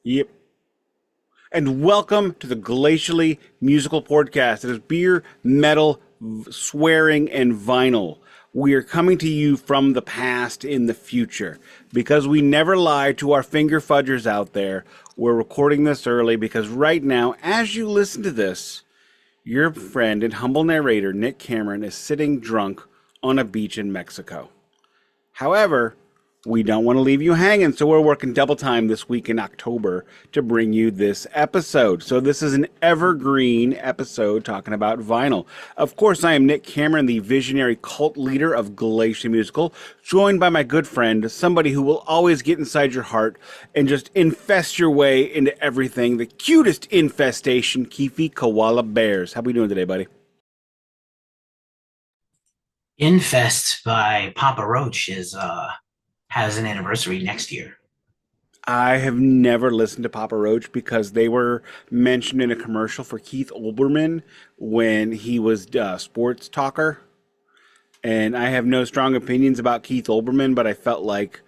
Yep. And welcome to the Glacially musical podcast. It is beer, metal, swearing, and vinyl. We are coming to you from the past in the future. Because we never lie to our finger fudgers out there, we're recording this early because right now, as you listen to this, your friend and humble narrator, Nick Cameron, is sitting drunk on a beach in Mexico. However, we don't want to leave you hanging, so we're working double time this week in October to bring you this episode. So this is an evergreen episode talking about vinyl. Of course, I am Nick Cameron, the visionary cult leader of Glacially Musical, joined by my good friend, somebody who will always get inside your heart and just infest your way into everything, the cutest infestation, Keefy Koala Bears. How we doing today, buddy? Infest by Papa Roach has an anniversary next year. I have never listened to Papa Roach because they were mentioned in a commercial for Keith Olbermann when he was a sports talker. And I have no strong opinions about Keith Olbermann, but I felt like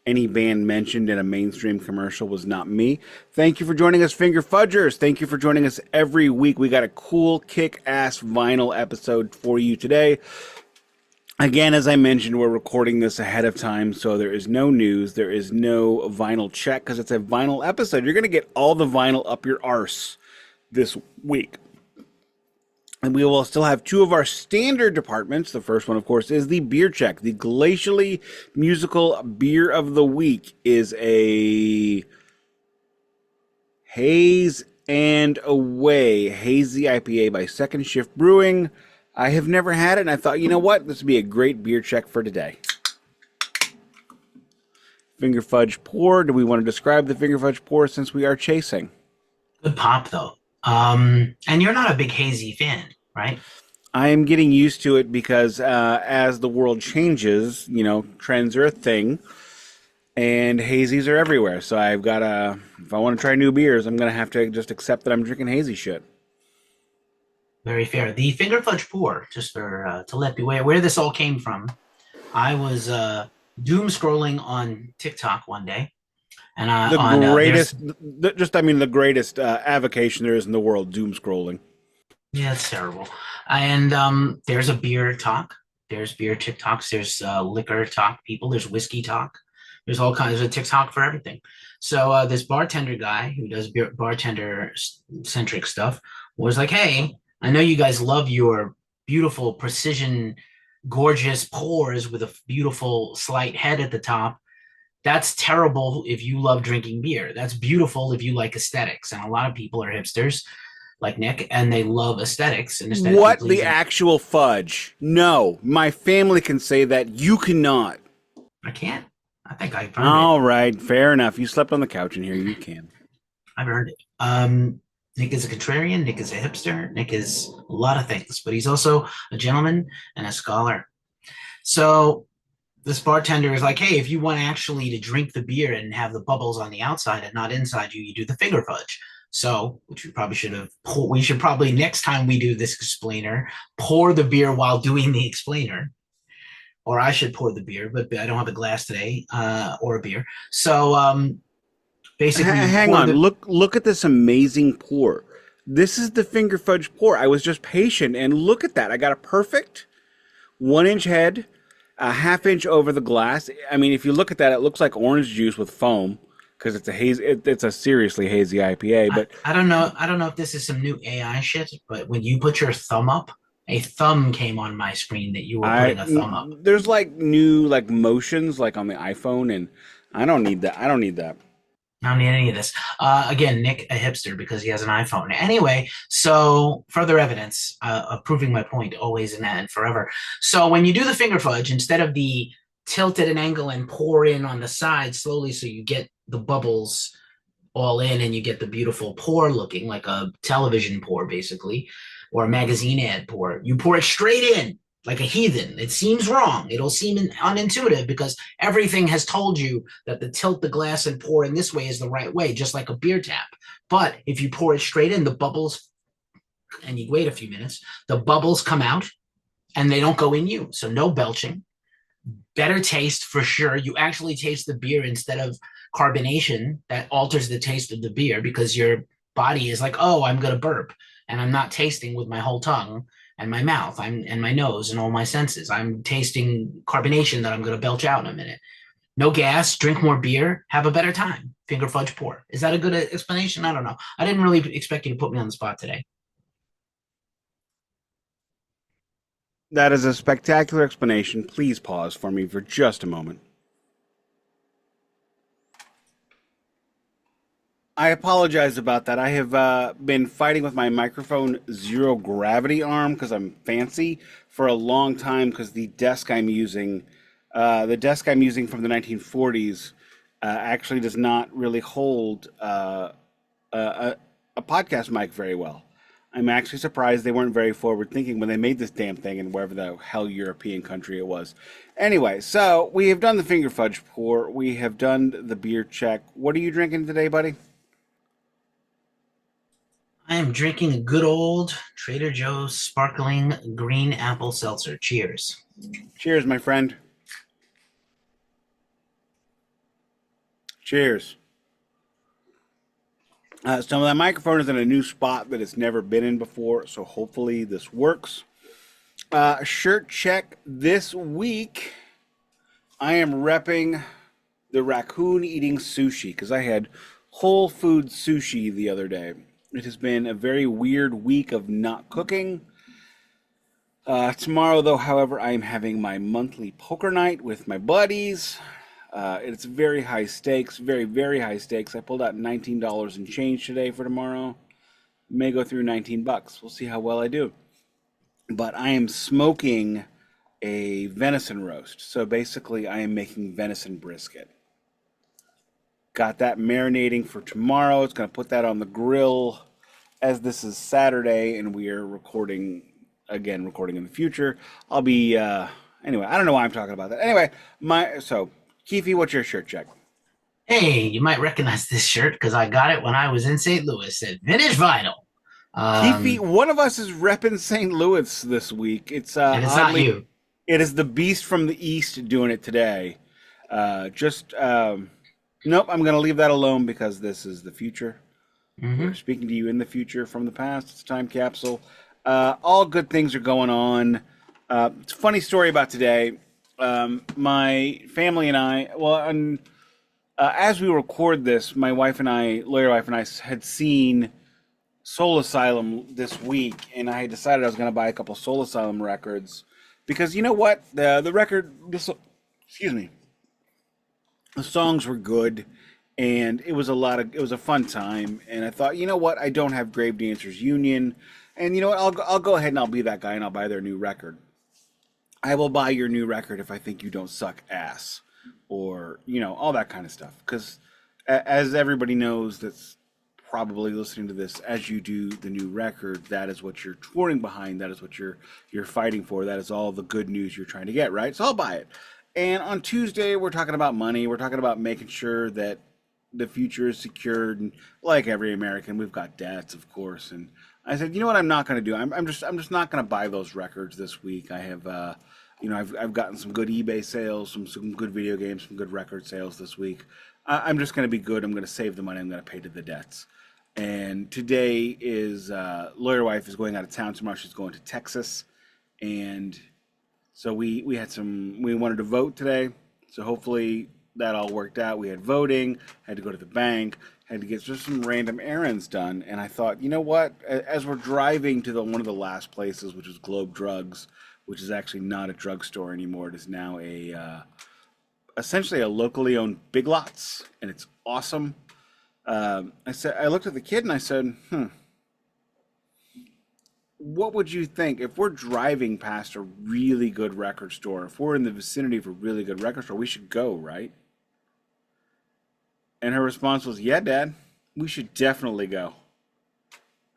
any band mentioned in a mainstream commercial was not me. Thank you for joining us, Finger Fudgers. Thank you for joining us every week. We got a cool, kick-ass vinyl episode for you today. Again, as I mentioned, we're recording this ahead of time, so there is no news, there is no vinyl check, because it's a vinyl episode. You're going to get all the vinyl up your arse this week. And we will still have two of our standard departments. The first one, of course, is the beer check. The Glacially Musical Beer of the Week is a Haze and Away Hazy IPA by Second Shift Brewing. I have never had it, and I thought, you know what? This would be a great beer check for today. Finger Fudge Pour. Do we want to describe the Finger Fudge Pour since we are chasing? Good pop, though. And you're not a big hazy fan, right? I am getting used to it because as the world changes, trends are a thing, and hazies are everywhere. So I've got to, if I want to try new beers, I'm going to have to just accept that I'm drinking hazy shit. Very fair. The Finger Fudge Pour, just for to let you aware where this all came from. I was doom scrolling on TikTok one day, and the greatest avocation there is in the world, doom scrolling. Yeah, it's terrible. And there's a beer talk, there's beer TikToks, there's liquor talk people, there's whiskey talk, there's all kinds of TikTok for everything. So this bartender guy who does bartender centric stuff was like, "Hey, I know you guys love your beautiful precision, gorgeous pours with a beautiful slight head at the top. That's terrible if you love drinking beer. That's beautiful if you like aesthetics." And a lot of people are hipsters like Nick, and they love aesthetics. And what the actual fudge? No, my family can say that. You cannot. I can't. I think I've earned it. All right, fair enough. You slept on the couch in here. You can. I've earned it. Nick is a contrarian. Nick is a hipster. Nick is a lot of things, but he's also a gentleman and a scholar. So this bartender is like, "Hey, if you want actually to drink the beer and have the bubbles on the outside and not inside you, you do the finger fudge." So, which we probably should have, we should probably, next time we do this explainer, pour the beer while doing the explainer. Or I should pour the beer, but I don't have a glass today, or a beer. So, basically, hang on. Look at this amazing pour. This is the Finger Fudge Pour. I was just patient, and look at that. I got a perfect 1-inch head, a half-inch over the glass. I mean, if you look at that, it looks like orange juice with foam because it's a haze. It's a seriously hazy IPA. But I don't know. I don't know if this is some new AI shit. But when you put your thumb up, a thumb came on my screen that you were putting a thumb up. There's new motions like on the iPhone, and I don't need that. I don't need that. I don't need any of this. Again, Nick, a hipster because he has an iPhone. Anyway, so further evidence of proving my point always and forever. So when you do the finger fudge, instead of the tilt at an angle and pour in on the side slowly so you get the bubbles all in and you get the beautiful pour looking like a television pour basically, or a magazine ad pour, you pour it straight in like a heathen. It seems wrong. It'll seem unintuitive because everything has told you that the tilt the glass and pour in this way is the right way, just like a beer tap. But if you pour it straight in, the bubbles, and you wait a few minutes, the bubbles come out and they don't go in you. So no belching. Better taste for sure. You actually taste the beer instead of carbonation that alters the taste of the beer because your body is like, oh, I'm gonna burp, and I'm not tasting with my whole tongue and my mouth, and my nose and all my senses. I'm tasting carbonation that I'm gonna belch out in a minute. No gas, drink more beer, have a better time. Finger fudge pour. Is that a good explanation? I don't know. I didn't really expect you to put me on the spot today. That is a spectacular explanation. Please pause for me for just a moment. I apologize about that. I have been fighting with my microphone zero gravity arm because I'm fancy for a long time because the desk I'm using from the 1940s, actually does not really hold a podcast mic very well. I'm actually surprised they weren't very forward thinking when they made this damn thing in wherever the hell European country it was. Anyway, so we have done the finger fudge pour. We have done the beer check. What are you drinking today, buddy? I am drinking a good old Trader Joe's sparkling green apple seltzer. Cheers. Cheers, my friend. Cheers. Some of that microphone is in a new spot that it's never been in before, so hopefully this works. Shirt check this week. I am repping the Racoon eating sushi because I had whole food sushi the other day. It has been a very weird week of not cooking. Tomorrow, though, however, I am having my monthly poker night with my buddies. It's very high stakes, very, very high stakes. I pulled out $19 and change today for tomorrow. May go through 19 bucks. We'll see how well I do. But I am smoking a venison roast. So basically, I am making venison brisket. Got that marinating for tomorrow. It's going to put that on the grill as this is Saturday and we are recording in the future. I'll be, anyway, I don't know why I'm talking about that. Anyway, Keefy, what's your shirt check? Hey, you might recognize this shirt because I got it when I was in St. Louis at Vintage Vinyl. Keefy, one of us is repping St. Louis this week. It's and it's not you. It is the beast from the east doing it today. Nope, I'm going to leave that alone because this is the future. We're speaking to you in the future from the past. It's a time capsule. All good things are going on. It's a funny story about today. My family and I, as we record this, my lawyer wife and I had seen Soul Asylum this week, and I had decided I was going to buy a couple Soul Asylum records because you know what, excuse me, the songs were good, and it was a fun time, and I thought, you know what, I don't have Grave Dancers Union, and you know what, I'll go ahead and I'll be that guy and I'll buy their new record. I will buy your new record if I think you don't suck ass, or all that kind of stuff. Because as everybody knows that's probably listening to this, as you do the new record, that is what you're touring behind. That is what you're fighting for. That is all the good news you're trying to get, right? So I'll buy it. And on Tuesday, we're talking about money. We're talking about making sure that the future is secured. And like every American, we've got debts, of course. And I said, you know what, I'm not going to do. I'm just not going to buy those records this week. I have, I've gotten some good eBay sales, some good video games, some good record sales this week. I'm just going to be good. I'm going to save the money. I'm going to pay to the debts. And today is lawyer wife is going out of town tomorrow. She's going to Texas, and so we wanted to vote today. So hopefully that all worked out. We had voting, had to go to the bank, had to get just some random errands done. And I thought, you know what? As we're driving to one of the last places, which is Globe Drugs, which is actually not a drugstore anymore. It is now essentially a locally owned Big Lots, and it's awesome. I looked at the kid and I said, what would you think if we're driving past a really good record store? If we're in the vicinity of a really good record store, we should go, right? And her response was, yeah, Dad, we should definitely go.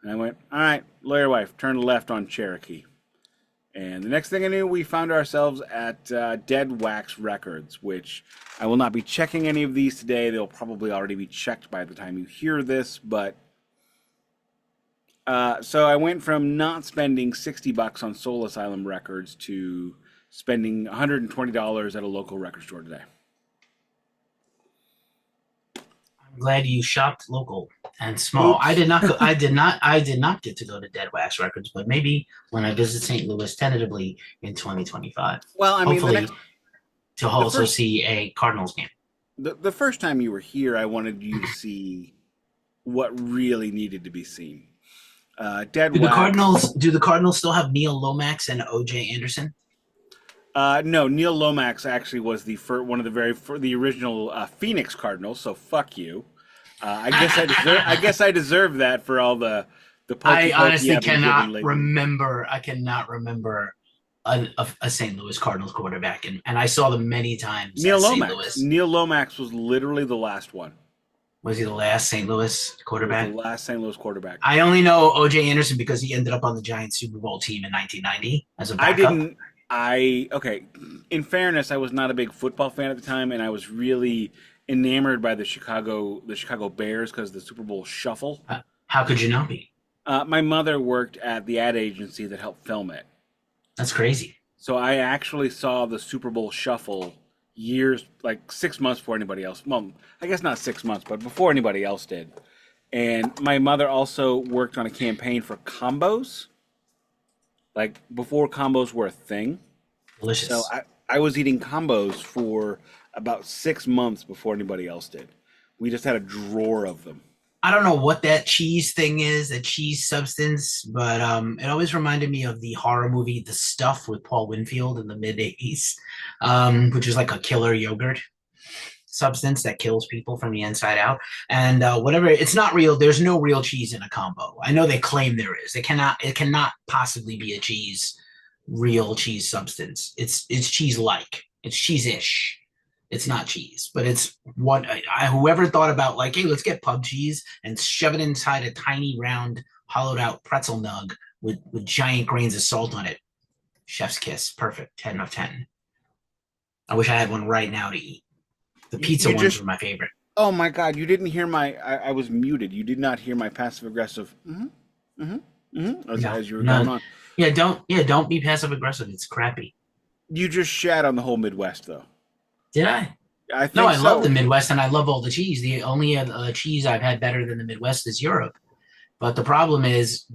And I went, all right, lawyer wife, turn left on Cherokee. And the next thing I knew, we found ourselves at Dead Wax Records, which I will not be checking any of these today. They'll probably already be checked by the time you hear this. But so I went from not spending $60 on Soul Asylum records to spending $120 at a local record store today. glad you shopped local and small. Oops. I did not go, I did not get to go to Dead Wax Records, but maybe when I visit St. Louis tentatively in 2025. Well, I mean, Hopefully to the also first, see a Cardinals game. the first time you were here, I wanted you to see what really needed to be seen. Dead Wax. Do the Cardinals still have Neil Lomax and OJ Anderson? No, Neil Lomax actually was one of the original Phoenix Cardinals. So fuck you. I guess I deserve that for all the I pokey honestly I've been given lately. I cannot remember a St. Louis Cardinals quarterback, and I saw them many times Neil at St. Lomax. Louis. Neil Lomax was literally the last one. Was he the last St. Louis He was quarterback? the last St. Louis quarterback. I only know OJ Anderson because he ended up on the Giants Super Bowl team in 1990 as a I backup. didn't. Okay. In fairness, I was not a big football fan at the time, and I was really enamored by the Chicago Bears because of the Super Bowl Shuffle. How could you not be? My mother worked at the ad agency that helped film it, That's crazy. so I actually saw the Super Bowl Shuffle like 6 months before anybody else. Well, I guess not 6 months, but before anybody else did. And my mother also worked on a campaign for combos, like before combos were a thing. Delicious. So I was eating combos for about 6 months before anybody else did. We just had a drawer of them. I don't know what that cheese thing is, that cheese substance, but it always reminded me of the horror movie The Stuff with Paul Winfield in the mid-'80s, which is like a killer yogurt substance that kills people from the inside out. And whatever, it's not real. There's no real cheese in a combo. I know they claim there is. It cannot possibly be a real cheese substance. It's cheese-like. It's cheese-ish. It's not cheese, but it's what whoever thought about like, hey, let's get pub cheese and shove it inside a tiny round hollowed out pretzel nug with giant grains of salt on it. Chef's kiss. Perfect. 10 of 10. I wish I had one right now to eat. The pizza ones were my favorite. Oh my God, you didn't hear I was muted. You did not hear my passive aggressive as you were going on. Yeah, don't be passive aggressive. It's crappy. You just shat on the whole Midwest though. Did I? I think I love the Midwest and I love all the cheese. The only cheese I've had better than the Midwest is Europe. But the problem is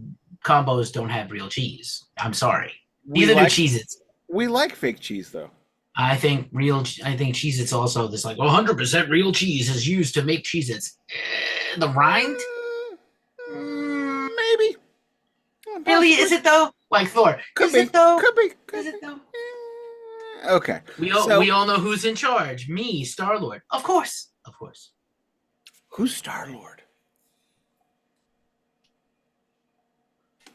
combos don't have real cheese. I'm sorry. Neither do Cheez-Its. We like fake cheese though. I think Cheez-Its also this like 100% real cheese is used to make Cheez-Its. The rind? Maybe. Really? Is it though? Like Thor. Could be. Is it though? Could be. Is it though? Okay. We all know who's in charge. Me, Star-Lord. Of course. Who's Star-Lord?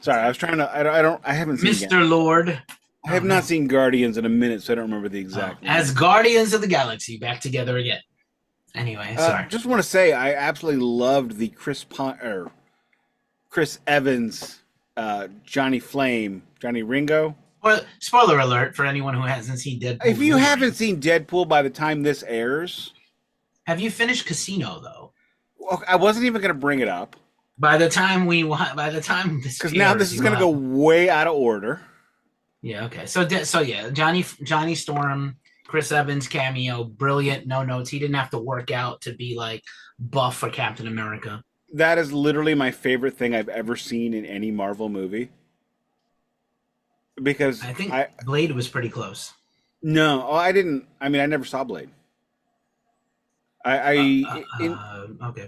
Sorry, I was trying to. I haven't seen Mr. Lord. I have not seen Guardians in a minute, so I don't remember the exact name. As Guardians of the Galaxy, back together again. Anyway, sorry. Just want to say I absolutely loved the Chris Evans, Johnny Ringo. Well, spoiler alert for anyone who hasn't seen Deadpool. If you haven't seen Deadpool by the time this airs, have you finished Casino though? Well, I wasn't even going to bring it up. By the time this, because now this is going to go way out of order. Yeah. Okay. So yeah, Johnny Storm, Chris Evans cameo, brilliant. No notes. He didn't have to work out to be like buff for Captain America. That is literally my favorite thing I've ever seen in any Marvel movie. Because I think Blade was pretty close. No, I didn't. I mean, I never saw Blade. Okay,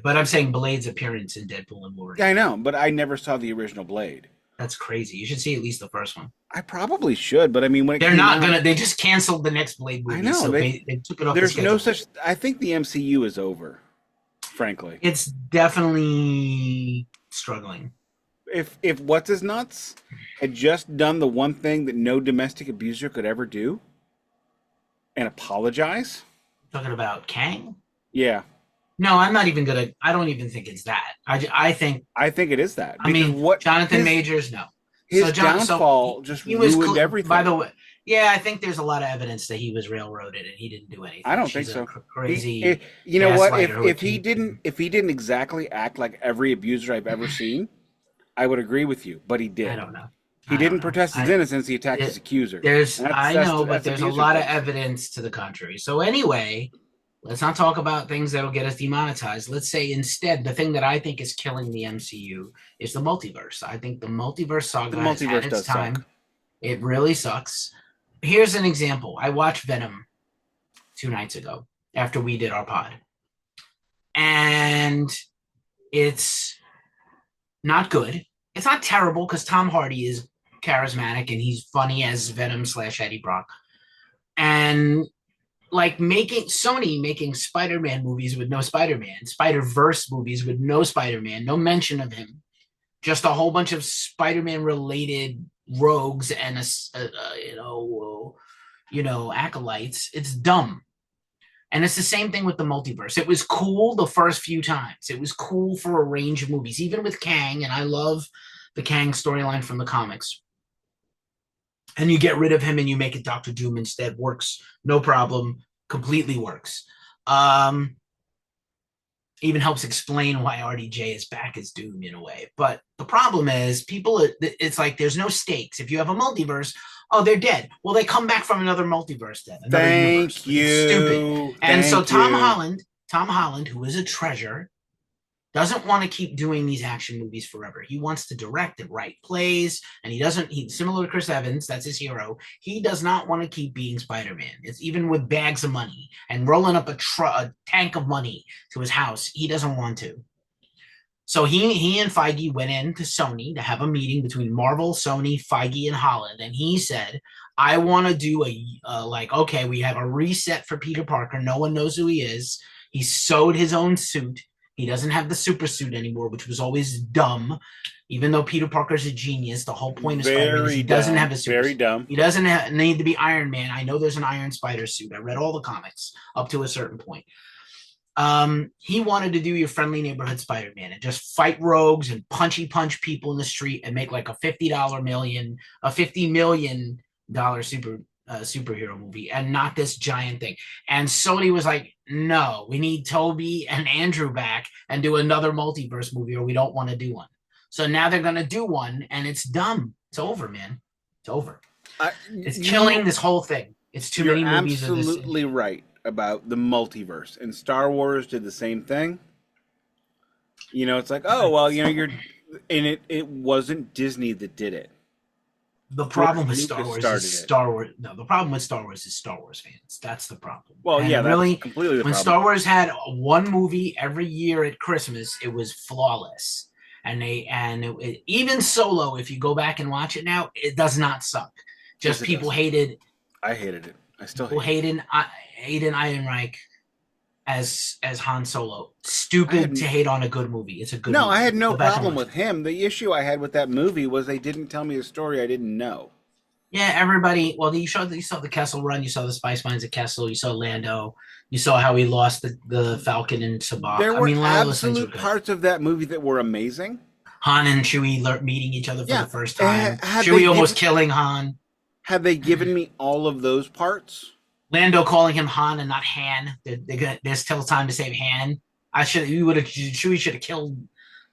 but I'm saying Blade's appearance in Deadpool and Wolverine. Yeah, I know, but I never saw the original Blade. That's crazy. You should see at least the first one. I probably should, but I mean, when they just canceled the next Blade movie. I know so they took it off. There's no such. I think the MCU is over. Frankly, it's definitely struggling. If What's His Nuts had just done the one thing that no domestic abuser could ever do, and apologize. Talking about Kang? Yeah. No, I'm not even gonna. I don't even think it's that. I think it is that. I mean, Jonathan Majors, no. His downfall just ruined everything. By the way, yeah, I think there's a lot of evidence that he was railroaded and he didn't do anything. I don't think so. Crazy. You know what? If he didn't exactly act like every abuser I've ever seen, I would agree with you. But he did. I don't know. He didn't protest his innocence. He attacked his accuser. There's a lot of evidence to the contrary. So anyway, Let's not talk about things that'll get us demonetized. Let's say instead, the thing that I think is killing the MCU is the multiverse. I think the multiverse The saga has had multiverse its does suck. time. It really sucks. Here's an example. I watched Venom 2 nights ago after we did our pod. And it's not good. It's not terrible because Tom Hardy is charismatic and he's funny as Venom / Eddie Brock. And like Sony making Spider-Man movies with no Spider-Man, Spider-Verse movies with no Spider-Man, no mention of him, just a whole bunch of Spider-Man related rogues and acolytes. It's dumb. And it's the same thing with the multiverse. It was cool the first few times. It was cool for a range of movies, even with Kang, and I love the Kang storyline from the comics. And you get rid of him and you make it Doctor Doom instead. Works, no problem. Completely works. Even helps explain why RDJ is back as Doom in a way. But the problem is it's like there's no stakes. If you have a multiverse, oh, they're dead. Well, they come back from another multiverse then, another universe. It's stupid. And so Tom Holland, who is a treasure, doesn't want to keep doing these action movies forever. He wants to direct and write plays, and he's similar to Chris Evans, that's his hero. He does not want to keep being Spider-Man. It's even with bags of money and rolling up a tank of money to his house. He doesn't want to. So he and Feige went into Sony to have a meeting between Marvel, Sony, Feige, and Holland, and he said, I want to do okay, we have a reset for Peter Parker. No one knows who he is. He sewed his own suit. He doesn't have the super suit anymore, which was always dumb. Even though Peter Parker's a genius, the whole point of Spider-Man is he doesn't have a super Very suit. dumb. He doesn't need to be Iron Man. I know there's an Iron Spider suit. I read all the comics up to a certain point. He wanted to do your friendly neighborhood Spider-Man and just fight rogues and punch people in the street and make like a $50 million, a $50 million superhero movie and not this giant thing. And Sony was like, no, we need Toby and Andrew back and do another multiverse movie or we don't want to do one. So now they're going to do one and it's dumb. It's over, man. It's over. It's killing this whole thing. It's too many movies. You're absolutely right about the multiverse. And Star Wars did the same thing. You know, it's like, oh, well, you know, and it wasn't Disney that did it. The problem with Star Wars is Star Wars. No, the problem with Star Wars is Star Wars fans. That's the problem. Well, and yeah, really, that's completely the when problem. Star Wars had one movie every year at Christmas, it was flawless. And even Solo, if you go back and watch it now, it does not suck. Just people hated. I hated it. I still hated Hayden Ehrenreich as Han Solo. Stupid to hate on a good movie. It's a good movie. No, I had no problem with him. The issue I had with that movie was they didn't tell me a story I didn't know. Yeah, everybody. Well, you saw the Kessel Run. You saw the Spice Mines at Kessel. You saw Lando. You saw how he lost the Falcon in Sabak. There were absolute parts of that movie that were amazing. Han and Chewie meeting each other for the first time. Chewie almost killing Han. Had they given me all of those parts? Lando calling him Han and not Han. There's still time to save Han. Chewie should have killed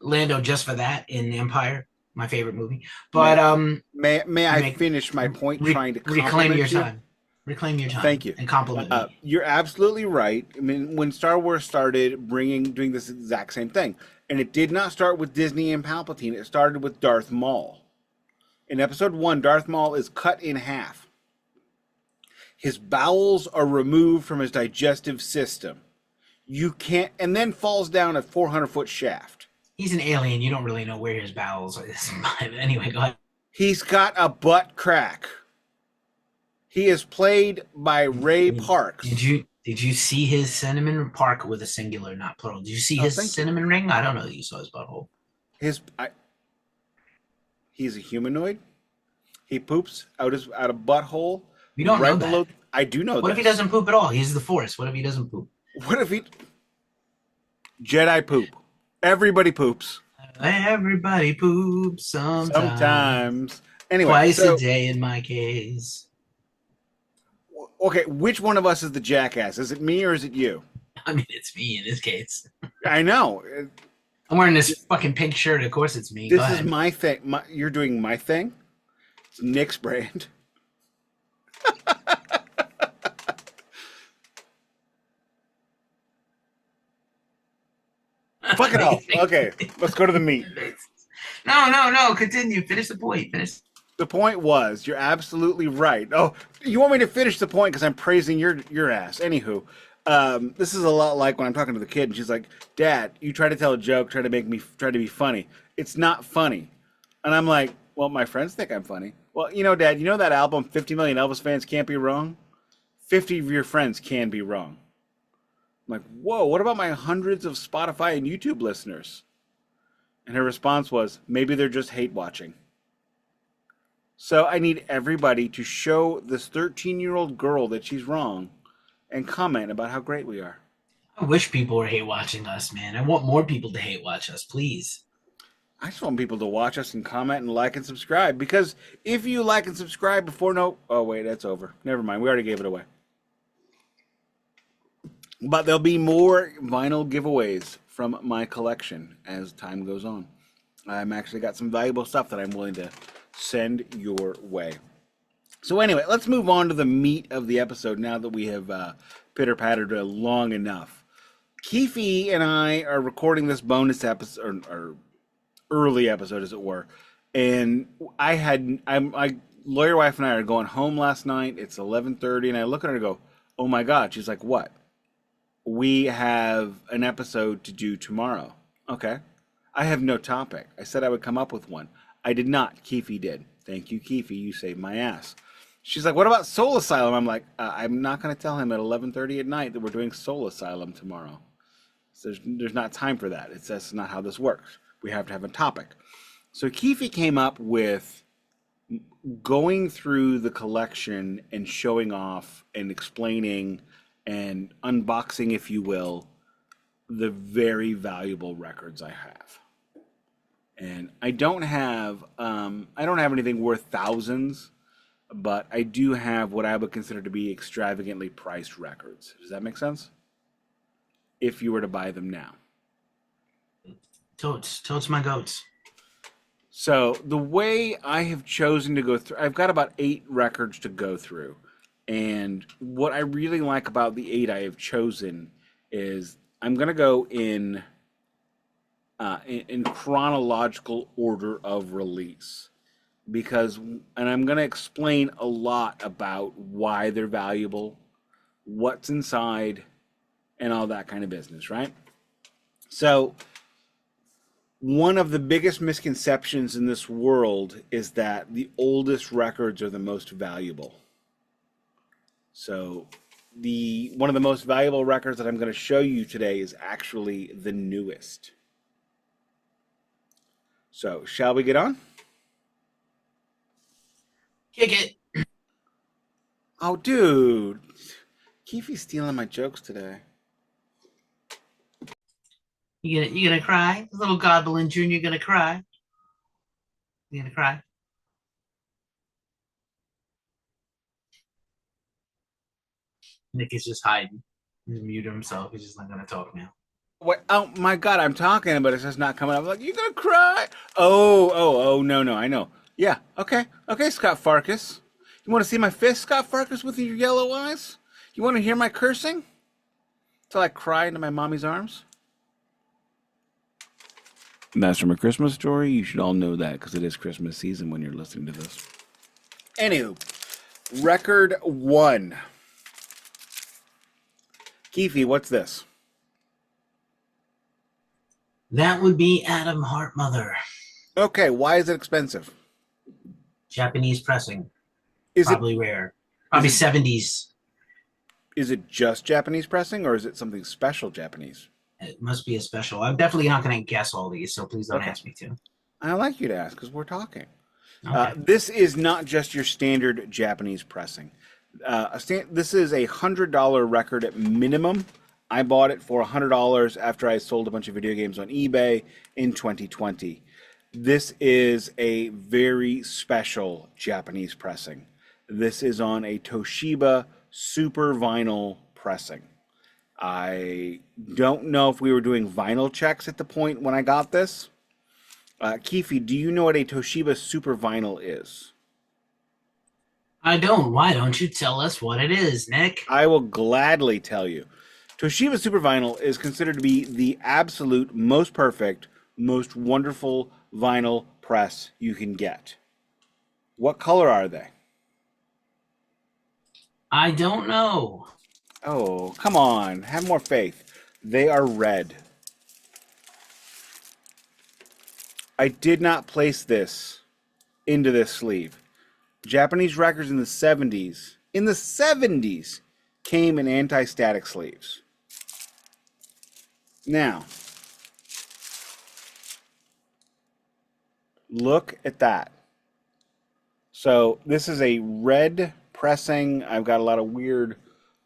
Lando just for that in Empire, my favorite movie. But may I finish my point? Trying to reclaim your time. Reclaim your time. Thank you. And compliment me. You're absolutely right. I mean, when Star Wars started doing this exact same thing, and it did not start with Disney and Palpatine. It started with Darth Maul. In Episode 1, Darth Maul is cut in half. His bowels are removed from his digestive system. You can't, and then falls down a 400-foot shaft. He's an alien. You don't really know where his bowels are. Anyway, go ahead. He's got a butt crack. He is played by Ray Parks. Did you see his cinnamon Park with a singular, not plural? Did you see his cinnamon ring? I don't know that you saw his butthole. He's a humanoid. He poops out a butthole. You don't know that. I do know that. What if he doesn't poop at all? He's the Force. What if he doesn't poop? What if he... Jedi poop. Everybody poops. Everybody poops sometimes. Anyway, twice a day in my case. Okay, which one of us is the jackass? Is it me or is it you? I mean, it's me in this case. I know. I'm wearing this fucking pink shirt. Of course it's me. This is my thing. You're doing my thing? It's Nick's brand. Fucking hell. Okay, let's go to the meat. No. Continue. Finish the point. Finish. The point was, you're absolutely right. Oh, you want me to finish the point because I'm praising your ass. Anywho, this is a lot like when I'm talking to the kid and she's like, "Dad, you try to tell a joke, try to be funny. It's not funny," and I'm like, "Well, my friends think I'm funny." Well, Dad, you know that album, 50 Million Elvis Fans Can't Be Wrong? 50 of your friends can be wrong. I'm like, whoa, what about my hundreds of Spotify and YouTube listeners? And her response was, maybe they're just hate watching. So I need everybody to show this 13-year-old girl that she's wrong and comment about how great we are. I wish people were hate watching us, man. I want more people to hate watch us, please. I just want people to watch us and comment and like and subscribe. Because if you like and subscribe before oh wait, that's over. Never mind. We already gave it away. But there'll be more vinyl giveaways from my collection as time goes on. I'm actually got some valuable stuff that I'm willing to send your way. So anyway, let's move on to the meat of the episode now that we have pitter-pattered long enough. Keefy and I are recording this bonus episode, or early episode as it were, and my lawyer wife and I are going home last night. It's 11:30, and I look at her and go, "Oh my God." She's like, "What?" "We have an episode to do tomorrow." Okay. I have no topic. I said I would come up with one. I did not. Keefy did. Thank you, Keefy. You saved my ass. She's like, "What about Soul Asylum?" I'm like, I'm not going to tell him at 11:30 at night that we're doing Soul Asylum tomorrow. So there's not time for that. That's not how this works. We have to have a topic. So Keefy came up with going through the collection and showing off and explaining and unboxing, if you will, the very valuable records I have. And I don't have anything worth thousands, but I do have what I would consider to be extravagantly priced records. Does that make sense? If you were to buy them now. Totes my goats. So the way I have chosen to go through, I've got about 8 records to go through. And what I really like about the 8 I have chosen is I'm going to go in chronological order of release. And I'm going to explain a lot about why they're valuable, what's inside, and all that kind of business, right? So one of the biggest misconceptions in this world is that the oldest records are the most valuable. So one of the most valuable records that I'm going to show you today is actually the newest. So, shall we get on? Kick it. Oh, dude. Keefy's stealing my jokes today. You gonna cry? Little Goblin Jr. gonna cry? You gonna cry? Nick is just hiding. He's muted himself. He's just not gonna talk now. What? Oh my God! I'm talking, but it's just not coming up. I'm like, you gonna cry? Oh, no! I know. Yeah. Okay. Scott Farkas. You want to see my fist, Scott Farkas, with your yellow eyes? You want to hear my cursing? Till I cry into my mommy's arms. And that's from A Christmas Story. You should all know that because it is Christmas season when you're listening to this. Anywho, record 1. Keefy, what's this? That would be Adam Hartmother. Okay, why is it expensive? Japanese pressing. Is probably rare. Probably 70s. Is it just Japanese pressing, or is it something special Japanese? It must be a special. I'm definitely not going to guess all these, so please don't ask me to. I like you to ask because we're talking. Okay. This is not just your standard Japanese pressing. This is a $100 record at minimum. I bought it for $100 after I sold a bunch of video games on eBay in 2020. This is a very special Japanese pressing. This is on a Toshiba Super Vinyl pressing. I don't know if we were doing vinyl checks at the point when I got this. Keefy, do you know what a Toshiba Super Vinyl is? I don't. Why don't you tell us what it is, Nick? I will gladly tell you. Toshiba Super Vinyl is considered to be the absolute most perfect, most wonderful vinyl press you can get. What color are they? I don't know. Oh, come on. Have more faith. They are red. I did not place this into this sleeve. Japanese records in the 70s, came in anti-static sleeves. Now, look at that. So this is a red pressing. I've got a lot of weird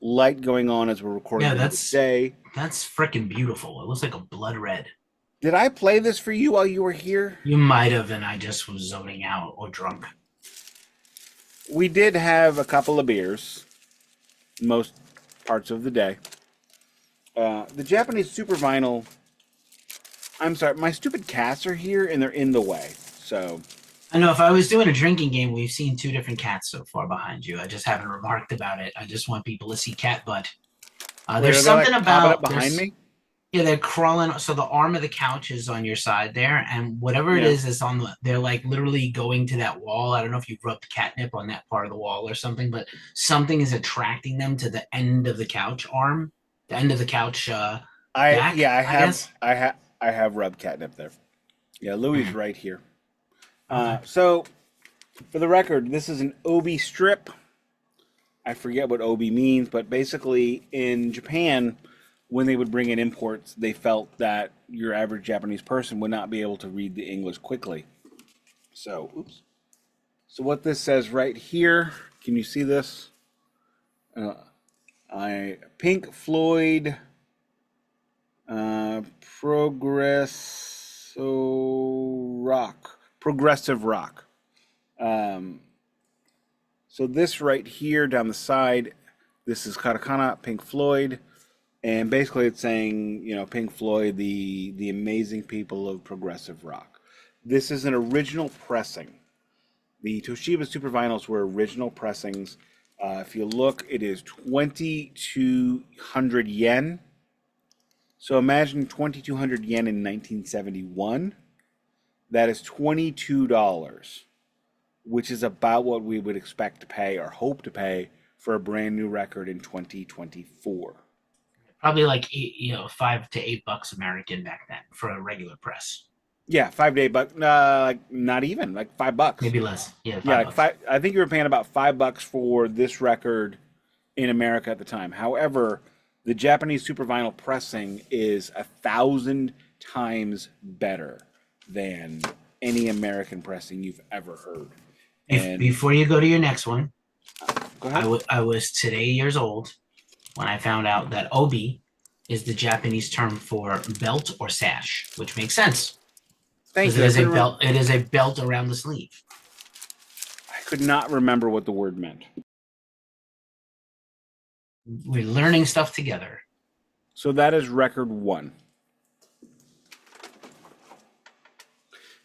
light going on as we're recording Yeah, today. that's freaking beautiful. It looks like a blood red. Did I play this for you while you were here? You might have, and I just was zoning out or drunk. We did have a couple of beers, most parts of the day. The Japanese Super Vinyl. I'm sorry, my stupid cats are here and they're in the way. So I know if I was doing a drinking game, we've seen 2 different cats so far behind you. I just haven't remarked about it. I just want people to see cat butt. There's something like about behind me. Yeah, they're crawling. So the arm of the couch is on your side there, and whatever it is on the. They're like literally going to that wall. I don't know if you've rubbed catnip on that part of the wall or something, but something is attracting them to the end of the couch arm, the end of the couch. Back, I have rubbed catnip there. Yeah, Louis right here. So, for the record, this is an obi strip. I forget what obi means, but basically in Japan, when they would bring in imports, they felt that your average Japanese person would not be able to read the English quickly. So, oops. So what this says right here, can you see this? Pink Floyd, progressive rock. So this right here down the side, this is katakana, Pink Floyd, and basically it's saying, Pink Floyd, the amazing people of progressive rock. This is an original pressing. The Toshiba Super Vinyls were original pressings. If you look, it is 2,200 yen. So imagine 2,200 yen in 1971. That is $22, which is about what we would expect to pay or hope to pay for a brand new record in 2024. Probably like $5 to $8 American back then for a regular press. Yeah, $5 to $8. Not even like $5. Maybe less. Yeah, $5. I think you were paying about $5 for this record in America at the time. However, the Japanese Super Vinyl pressing is 1,000 times better than any American pressing you've ever heard. And before you go to your next one, go ahead. I was today years old when I found out that obi is the Japanese term for belt or sash, which makes sense. Thank you. It is a belt around the sleeve. I could not remember what the word meant. We're learning stuff together. So that is record 1.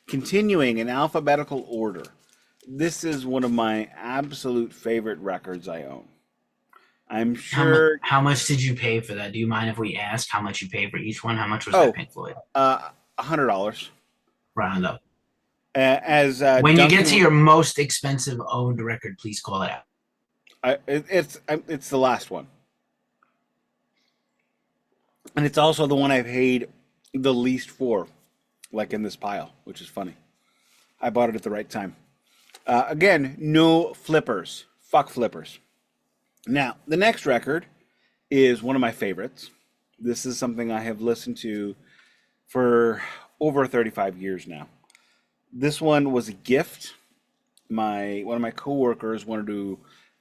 Continuing in alphabetical order, this is one of my absolute favorite records I own. I'm sure. How much did you pay for that? Do you mind if we ask how much you paid for each one? How much was that Pink Floyd? $100. Round up. When you get to your most expensive owned record, please call it out. It's the last one, and it's also the one I paid the least for, like in this pile, which is funny. I bought it at the right time. Again, no flippers. Fuck flippers. Now, the next record is one of my favorites. This is something I have listened to for over 35 years now. This one was a gift. One of my coworkers wanted to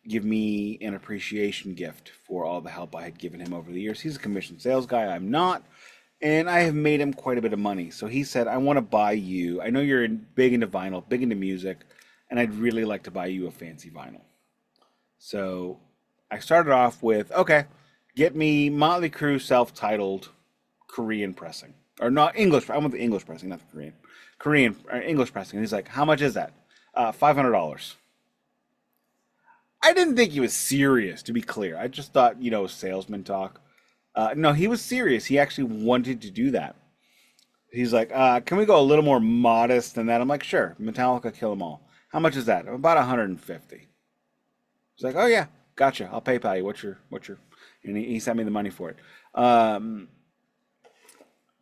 give me an appreciation gift for all the help I had given him over the years. He's a commissioned sales guy. I'm not. And I have made him quite a bit of money. So he said, I want to buy you. I know you're big into vinyl, big into music, and I'd really like to buy you a fancy vinyl. So I started off with, okay, get me Motley Crue self-titled Korean pressing. Or not English. I want the English pressing, not the Korean. Korean or English pressing. And he's like, how much is that? $500. I didn't think he was serious, to be clear. I just thought, salesman talk. No, he was serious. He actually wanted to do that. He's like, can we go a little more modest than that? I'm like, sure. Metallica, Kill 'Em All. How much is that? About 150. He's like, oh yeah, gotcha. I'll PayPal you. What's your? And he sent me the money for it.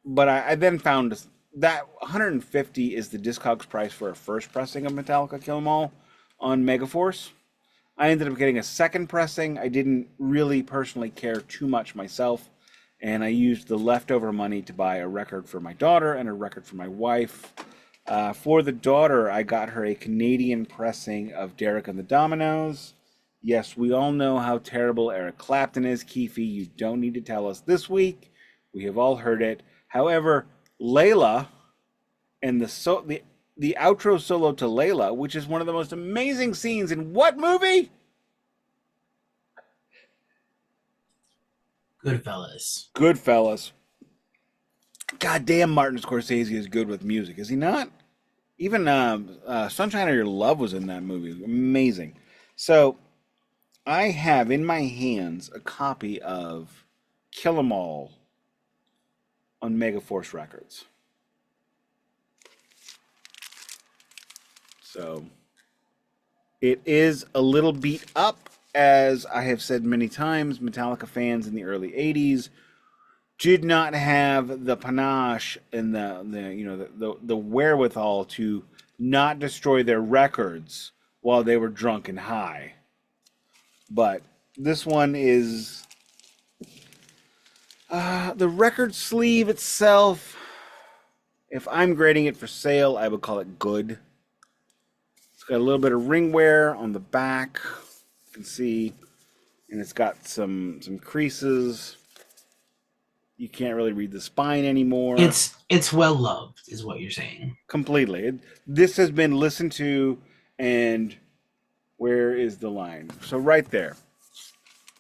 But I then found that 150 is the Discogs price for a first pressing of Metallica Kill 'Em All on Megaforce. I ended up getting a second pressing. I didn't really personally care too much myself, and I used the leftover money to buy a record for my daughter and a record for my wife. For the daughter, I got her a Canadian pressing of Derek and the Dominoes. Yes, we all know how terrible Eric Clapton is, Keefy. You don't need to tell us this week. We have all heard it. However, Layla and the outro solo to Layla, which is one of the most amazing scenes in what movie? Goodfellas. Goodfellas. God damn, Martin Scorsese is good with music, is he not? Even Sunshine of Your Love was in that movie. Amazing. So I have in my hands a copy of Kill 'Em All on Megaforce Records. So it is a little beat up, as I have said many times. Metallica fans in the early '80s did not have the panache and the wherewithal to not destroy their records while they were drunk and high. But this one is the record sleeve itself. If I'm grading it for sale, I would call it good. It's got a little bit of ring wear on the back, you can see, and it's got some creases. You can't really read the spine anymore. It's well loved, is what you're saying. Completely. This has been listened to, and where is the line? So right there.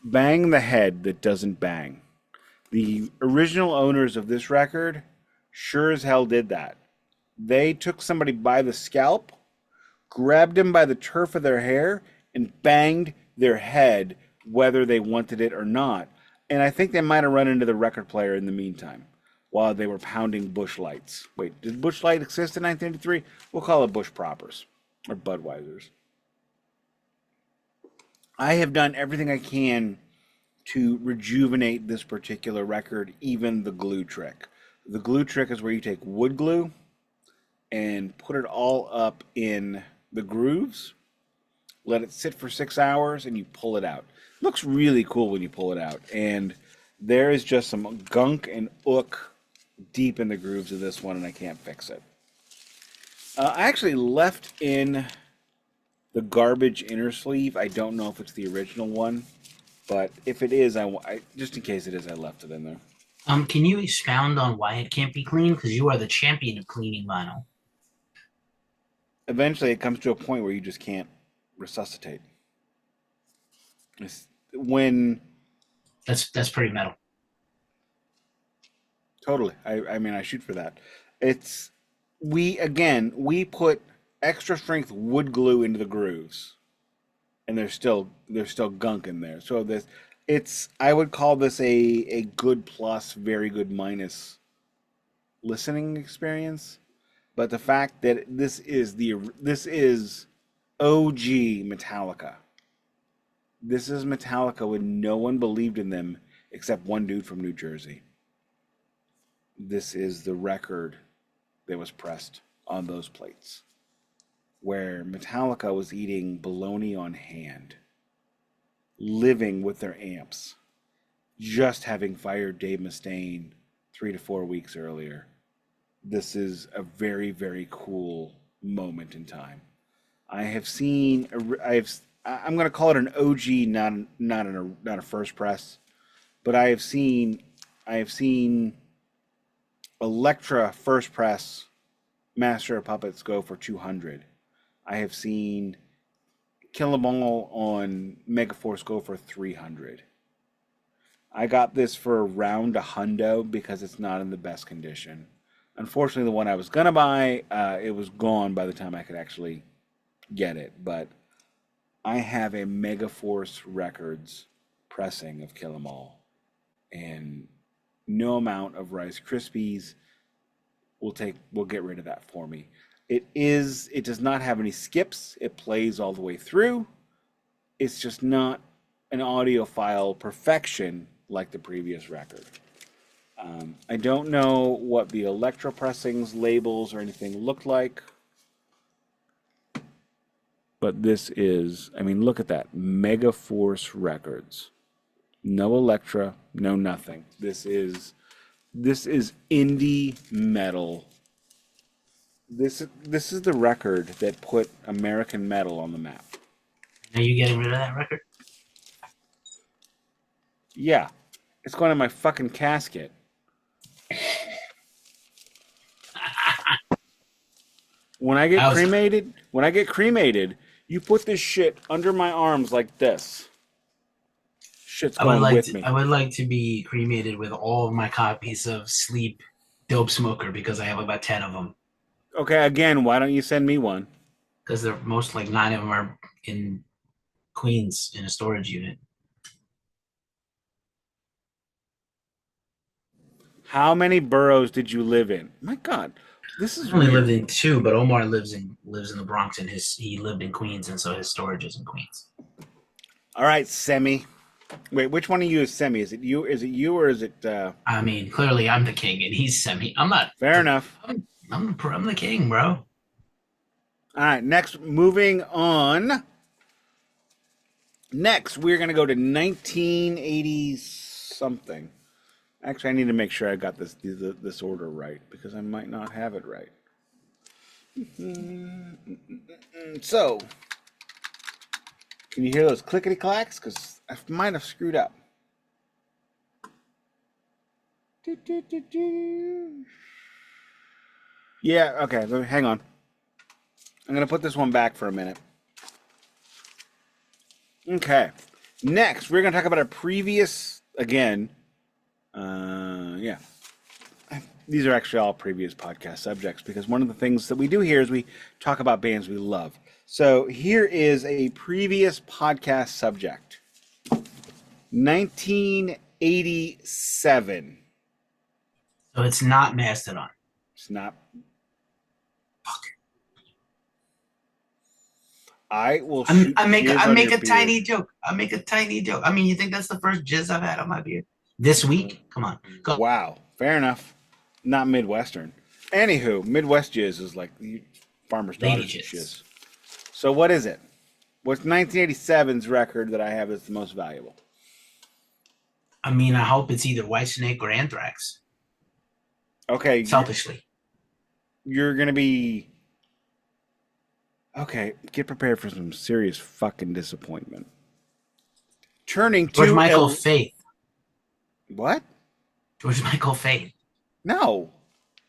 Bang the head that doesn't bang. The original owners of this record sure as hell did that. They took somebody by the scalp, grabbed him by the turf of their hair, and banged their head whether they wanted it or not. And I think they might have run into the record player in the meantime while they were pounding Busch Lights. Wait, did Busch Light exist in 1983? We'll call it Busch Propers or Budweisers. I have done everything I can to rejuvenate this particular record, even the glue trick. The glue trick is where you take wood glue and put it all up in the grooves, let it sit for 6 hours, and you pull it out. It looks really cool when you pull it out. And there is just some gunk and ook deep in the grooves of this one, and I can't fix it. I actually left in the garbage inner sleeve. I don't know if it's the original one, but if it is, I just in case it is, I left it in there. Can you expound on why it can't be cleaned? Because you are the champion of cleaning vinyl. Eventually, it comes to a point where you just can't resuscitate. When That's pretty metal. Totally, I mean, I shoot for that. We put extra strength wood glue into the grooves, and there's still gunk in there. So I would call this a good plus, very good minus listening experience. But the fact that this is OG Metallica. This is Metallica when no one believed in them except one dude from New Jersey. This is the record that was pressed on those plates, where Metallica was eating bologna on hand, living with their amps, just having fired Dave Mustaine 3 to 4 weeks earlier. This is a very, very cool moment in time. I'm going to call it an OG, not a first press, but I have seen Elektra first press Master of Puppets go for 200. I have seen Kill 'Em All on Megaforce go for 300. I got this for around $100 because it's not in the best condition. Unfortunately, the one I was gonna buy, it was gone by the time I could actually get it. But I have a Megaforce Records pressing of Kill 'Em All, and no amount of Rice Krispies will get rid of that for me. It does not have any skips. It plays all the way through. It's just not an audiophile perfection like the previous record. I don't know what the Electro pressings, labels, or anything looked like. But this is, I mean, look at that. Megaforce Records. No Electra, no nothing. This is indie metal. This is the record that put American metal on the map. Are you getting rid of that record? Yeah. It's going in my fucking casket. When I get cremated, you put this shit under my arms like this. Shit's going with me. I would like to be cremated with all of my copies of Sleep Dope Smoker because I have about 10 of them. Okay, again, why don't you send me one? Because they're most like 9 of them are in Queens in a storage unit. How many boroughs did you live in? My God, this is I only weird. lived in 2, but Omar lives in the Bronx, and he lived in Queens, and so his storage is in Queens. All right, Semi. Wait, which one of you is Semi? Is it you? Or is it? I mean, clearly I'm the king, and he's Semi. I'm not. Fair enough. I'm the king, bro. All right, next, moving on. Next, we're going to go to 1980 something. Actually, I need to make sure I got this order right because I might not have it right. So, can you hear those clickety clacks? Because I might have screwed up. Yeah, okay, hang on. I'm going to put this one back for a minute. Okay. Next, we're going to talk about a previous, again, yeah. These are actually all previous podcast subjects because one of the things that we do here is we talk about bands we love. So here is a previous podcast subject. 1987. So it's not Mastodon. It's not. I will shoot I make a beard. tiny joke. I make a tiny joke. I mean, you think that's the first jizz I've had on my beard this week? Come on. Go. Wow. Fair enough. Not Midwestern. Anywho, Midwest jizz is like farmer's daughter's jizz. So what is it? What's 1987's record that I have that's the most valuable? I mean, I hope it's either Whitesnake or Anthrax. Okay. Selfishly. You're going to be... Okay, get prepared for some serious fucking disappointment. Turning to... George Michael Faith. What? George Michael Faith. No.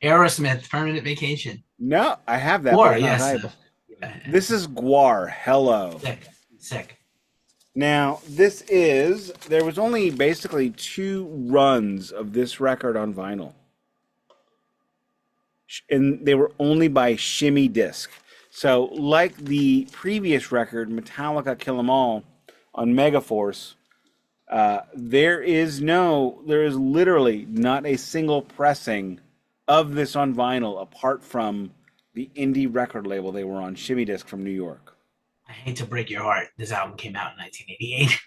Aerosmith, Permanent Vacation. No, I have that. Gwar, yes. This is Gwar. Hello. Sick. Now, there was only basically 2 runs of this record on vinyl. And they were only by Shimmy Disc. So, like the previous record, Metallica Kill 'Em All on Megaforce, there is literally not a single pressing of this on vinyl apart from the indie record label they were on, Shimmy Disc from New York. I hate to break your heart. This album came out in 1988.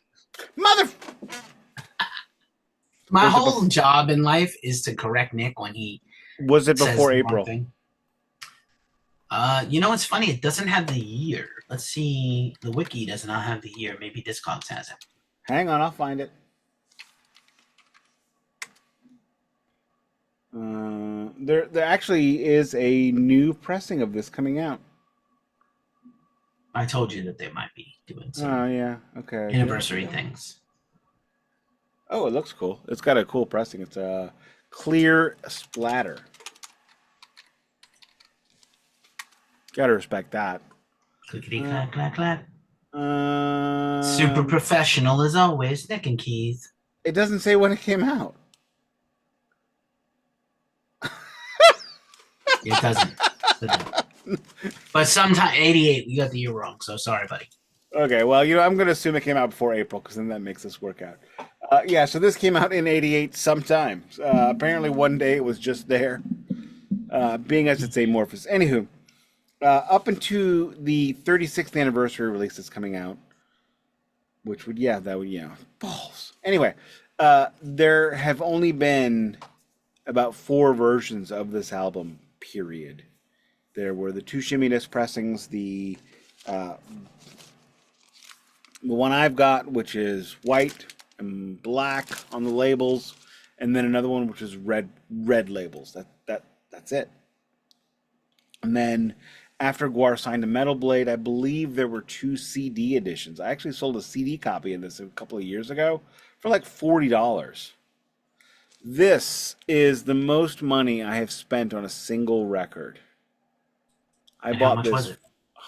My whole job in life is to correct Nick when he was it before April? You know, it's funny. It doesn't have the year. Let's see. The wiki does not have the year. Maybe Discogs has it. Hang on, I'll find it. There actually is a new pressing of this coming out. I told you that they might be doing some okay. anniversary things. Oh, it looks cool. It's got a cool pressing. It's a clear splatter. Gotta respect that. Clickety clack clack clack. Super professional as always, Nik and Keefy. It doesn't say when it came out. It doesn't. But sometime 88, we got the year wrong. So sorry, buddy. Okay, well, I'm going to assume it came out before April because then that makes this work out. Yeah, so this came out in '88 sometime. Apparently, one day it was just there, being as it's amorphous. Anywho, up into the 36th anniversary release that's coming out, which would, yeah, that would, balls. Anyway, there have only been about 4 versions of this album, period. There were the 2 shimmy disc pressings, the one I've got, which is white and black on the labels, and then another one which is red labels. That's it. And then after Guar signed to Metal Blade, I believe there were 2 CD editions. I actually sold a CD copy of this a couple of years ago for like $40. This is the most money I have spent on a single record. I And how bought much was this it?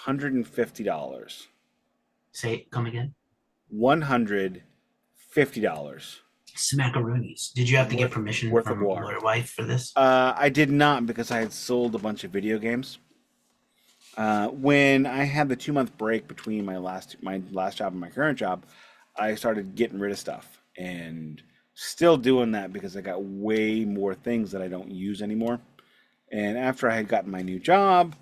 $150. Say, come again. $150 Smackaroonies. Did you have to get worth permission worth of from Guar. your wife for this? I did not because I had sold a bunch of video games. When I had the 2-month break between my last job and my current job, I started getting rid of stuff and still doing that because I got way more things that I don't use anymore. And after I had gotten my new job,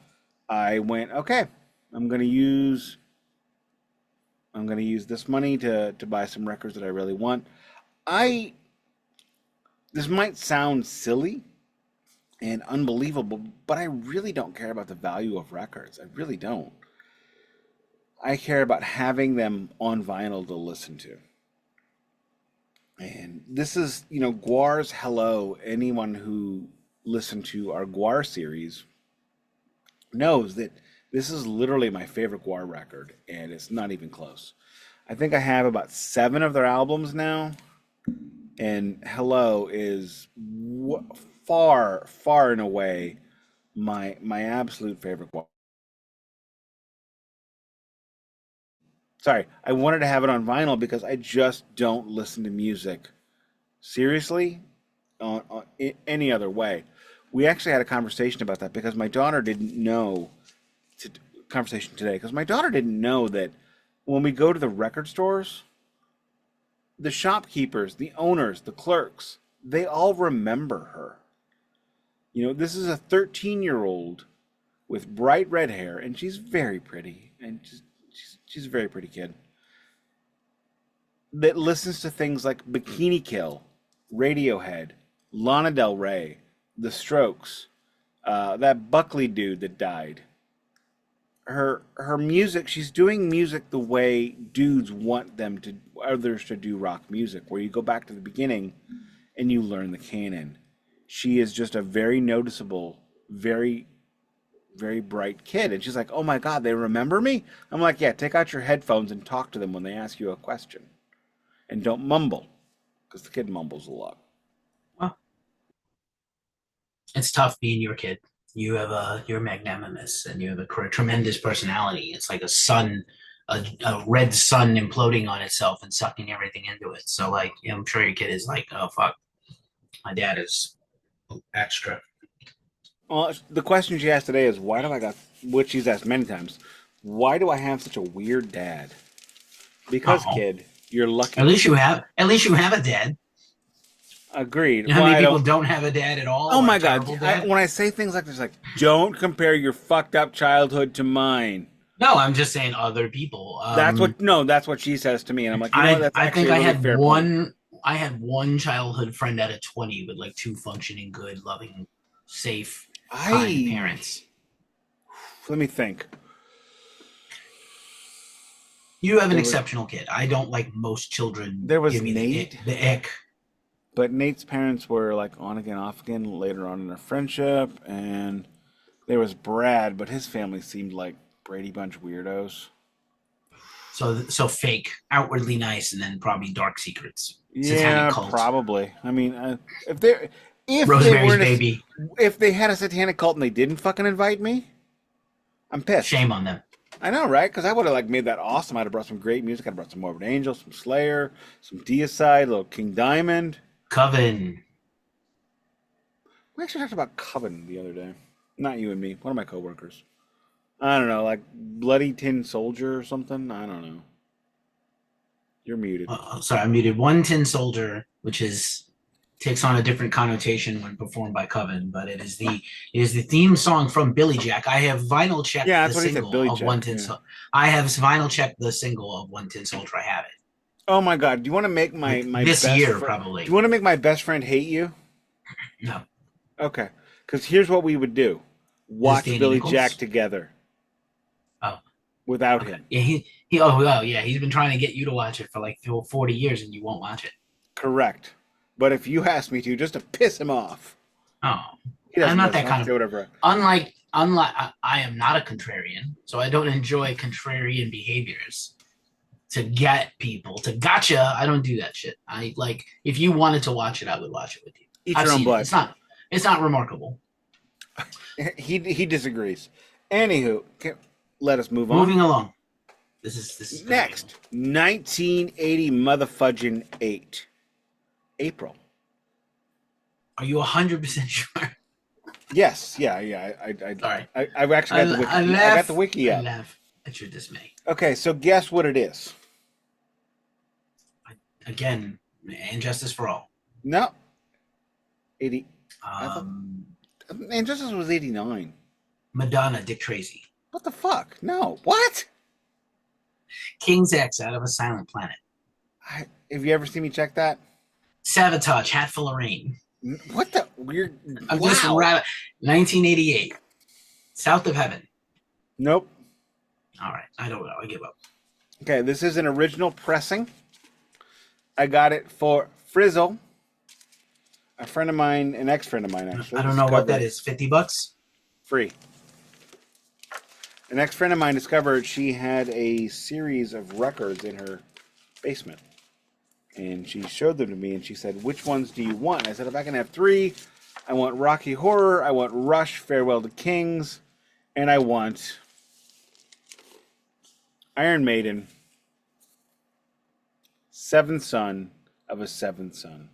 I went, okay, I'm gonna use this money to buy some records that I really want. I This might sound silly and unbelievable, but I really don't care about the value of records. I really don't. I care about having them on vinyl to listen to. And this is, Guar's Hello. Anyone who listened to our Guar series knows that this is literally my favorite Guar record, and it's not even close. I think I have about 7 of their albums now, and Hello is far, far and away my absolute favorite Guar. Sorry, I wanted to have it on vinyl because I just don't listen to music seriously any other way. We actually had a conversation about that because my daughter didn't know. Conversation today because my daughter didn't know that when we go to the record stores, the shopkeepers, the owners, the clerks, they all remember her. This is a 13-year-old with bright red hair, and she's very pretty, and she's a very pretty kid that listens to things like Bikini Kill, Radiohead, Lana Del Rey, The Strokes, that Buckley dude that died. Her music, she's doing music the way dudes want others to do rock music, where you go back to the beginning and you learn the canon. She is just a very noticeable, very, very bright kid. And she's like, oh my God, they remember me? I'm like, yeah, take out your headphones and talk to them when they ask you a question. And don't mumble, because the kid mumbles a lot. Well, it's tough being your kid. You're magnanimous and you have a tremendous personality. It's like a red sun imploding on itself and sucking everything into it. So like, I'm sure your kid is like, oh fuck, my dad is extra. Well, the question she asked today is, which she's asked many times, why do I have such a weird dad? Because, Oh, kid, you're lucky. At least you have a dad. Agreed. You know how many people don't have a dad at all? Oh or my a God! terrible dad? When I say things like this, like, don't compare your fucked up childhood to mine. No, I'm just saying other people. That's what she says to me, and I'm like, what? I That's I think actually a I really had fair point. one. I had one childhood friend out of 20 with like 2 functioning, good, loving, safe, kind I parents. Let me think. You have an There was exceptional kid. I don't like most children there was give me the Nate, ick. The ick. but Nate's parents were like on again, off again later on in their friendship, and there was Brad, but his family seemed like Brady Bunch weirdos. So fake, outwardly nice, and then probably dark secrets. Satanic Yeah, cult. probably. I mean, if they if they Rosemary's weren't Baby. if they had a satanic cult and they didn't fucking invite me, I'm pissed. Shame on them. I know, right? Because I would have like made that awesome. I'd have brought some great music. I'd have brought some Morbid Angel, some Slayer, some Deicide, a little King Diamond. Coven. We actually talked about Coven the other day. Not you and me. One of my coworkers. I don't know, like Bloody Tin Soldier or something. I don't know. You're muted. Sorry, I muted. One Tin Soldier, which takes on a different connotation when performed by Coven, but it is the theme song from Billy Jack. I have vinyl checked Yeah, the that's what he said, single Billy of Jack. One Tin Yeah. Soldier. I have vinyl checked the single of One Tin Soldier. I have it. Oh my God! Do you want to make my This best year, friend? probably. Do you want to make my best friend hate you? No. Okay, because here's what we would do: Is this watch Danny Billy Nichols? Jack together Oh, without okay. him. Yeah, he's been trying to get you to watch it for like 40 years and you won't watch it. Correct. But if you ask me to, just to piss him off, Oh, he I'm doesn't not listen. that kind I'll say of. whatever. Unlike, I am not a contrarian, so I don't enjoy contrarian behaviors to get people to gotcha. I don't do that shit. I like if you wanted to watch it, I would watch it with you. Eat I've your own seen it. butt. It's not remarkable. He disagrees. Anywho, let us move on. Moving along. This is Next, 1980 motherfudging 8. April. Are you 100% sure? Yes, yeah. Sorry. I've actually got the wiki. I got the wiki up. I laugh at your dismay. Okay, so guess what it is? Again, and Justice for All. No. 80. And Justice was 89. Madonna, Dick Tracy. What the fuck? No. What? King's X, Out of a Silent Planet. Have you ever seen me check that? Sabotage, Hatful of Rain. What the weird? I'm just 1988. South of Heaven. Nope. All right, I don't know. I give up. Okay, this is an original pressing. I got it for Frizzle. A friend of mine, an ex-friend of mine, actually. I don't know what that is. $50? Free. An ex-friend of mine discovered she had a series of records in her basement. And she showed them to me, and she said, which ones do you want? And I said, if I can have 3, I want Rocky Horror, I want Rush, Farewell to Kings, and I want Iron Maiden, Seventh Son of a Seventh Son.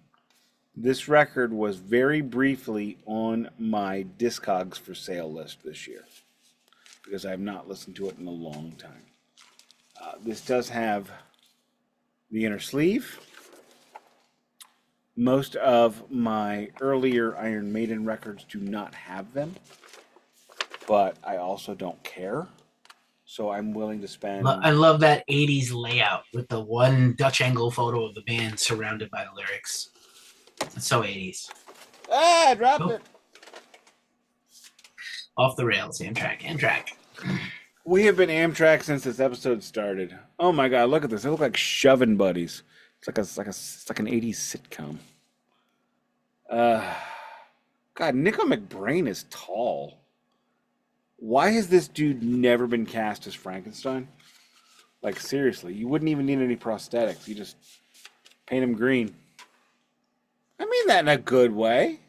This record was very briefly on my Discogs for sale list this year because I have not listened to it in a long time. This does have the inner sleeve. Most of my earlier Iron Maiden records do not have them, but I also don't care. So I'm willing to spend... I love that 80s layout with the one Dutch angle photo of the band surrounded by the lyrics. It's so 80s. Ah, I dropped it. Off the rails, Amtrak. We have been Amtrak since this episode started. Oh my God, look at this. They look like shoving buddies. It's like an 80s sitcom. God, Nico McBrain is tall. Why has this dude never been cast as Frankenstein? Like, seriously, you wouldn't even need any prosthetics. You just paint him green. I mean that in a good way.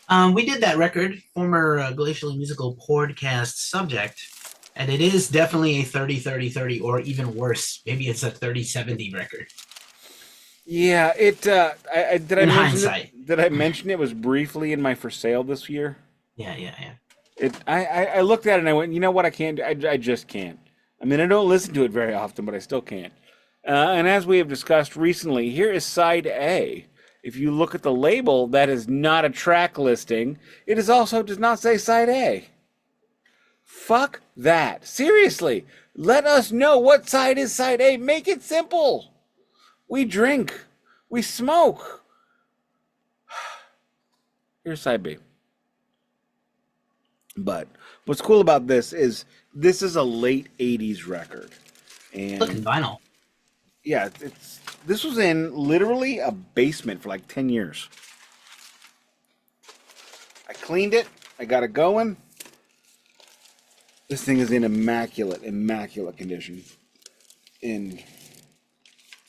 We did that record, former Glacially Musical podcast subject, and it is definitely a 30-30-30, or even worse, maybe it's a 30-70 record. Yeah, it. Did I mention it was briefly in my for sale this year? Yeah. I looked at it and I went, you know what? I can't. I just can't. I mean, I don't listen to it very often, but I still can't. And as we have discussed recently, here is side A. If you look at the label, that is not a track listing. It is also does not say side A. Fuck that. Seriously, let us know what side is side A. Make it simple. We drink. We smoke. Here's side B. But what's cool about this is a late 80s record. And looking vinyl. Yeah, this was in literally a basement for like 10 years. I cleaned it. I got it going. This thing is in immaculate condition. And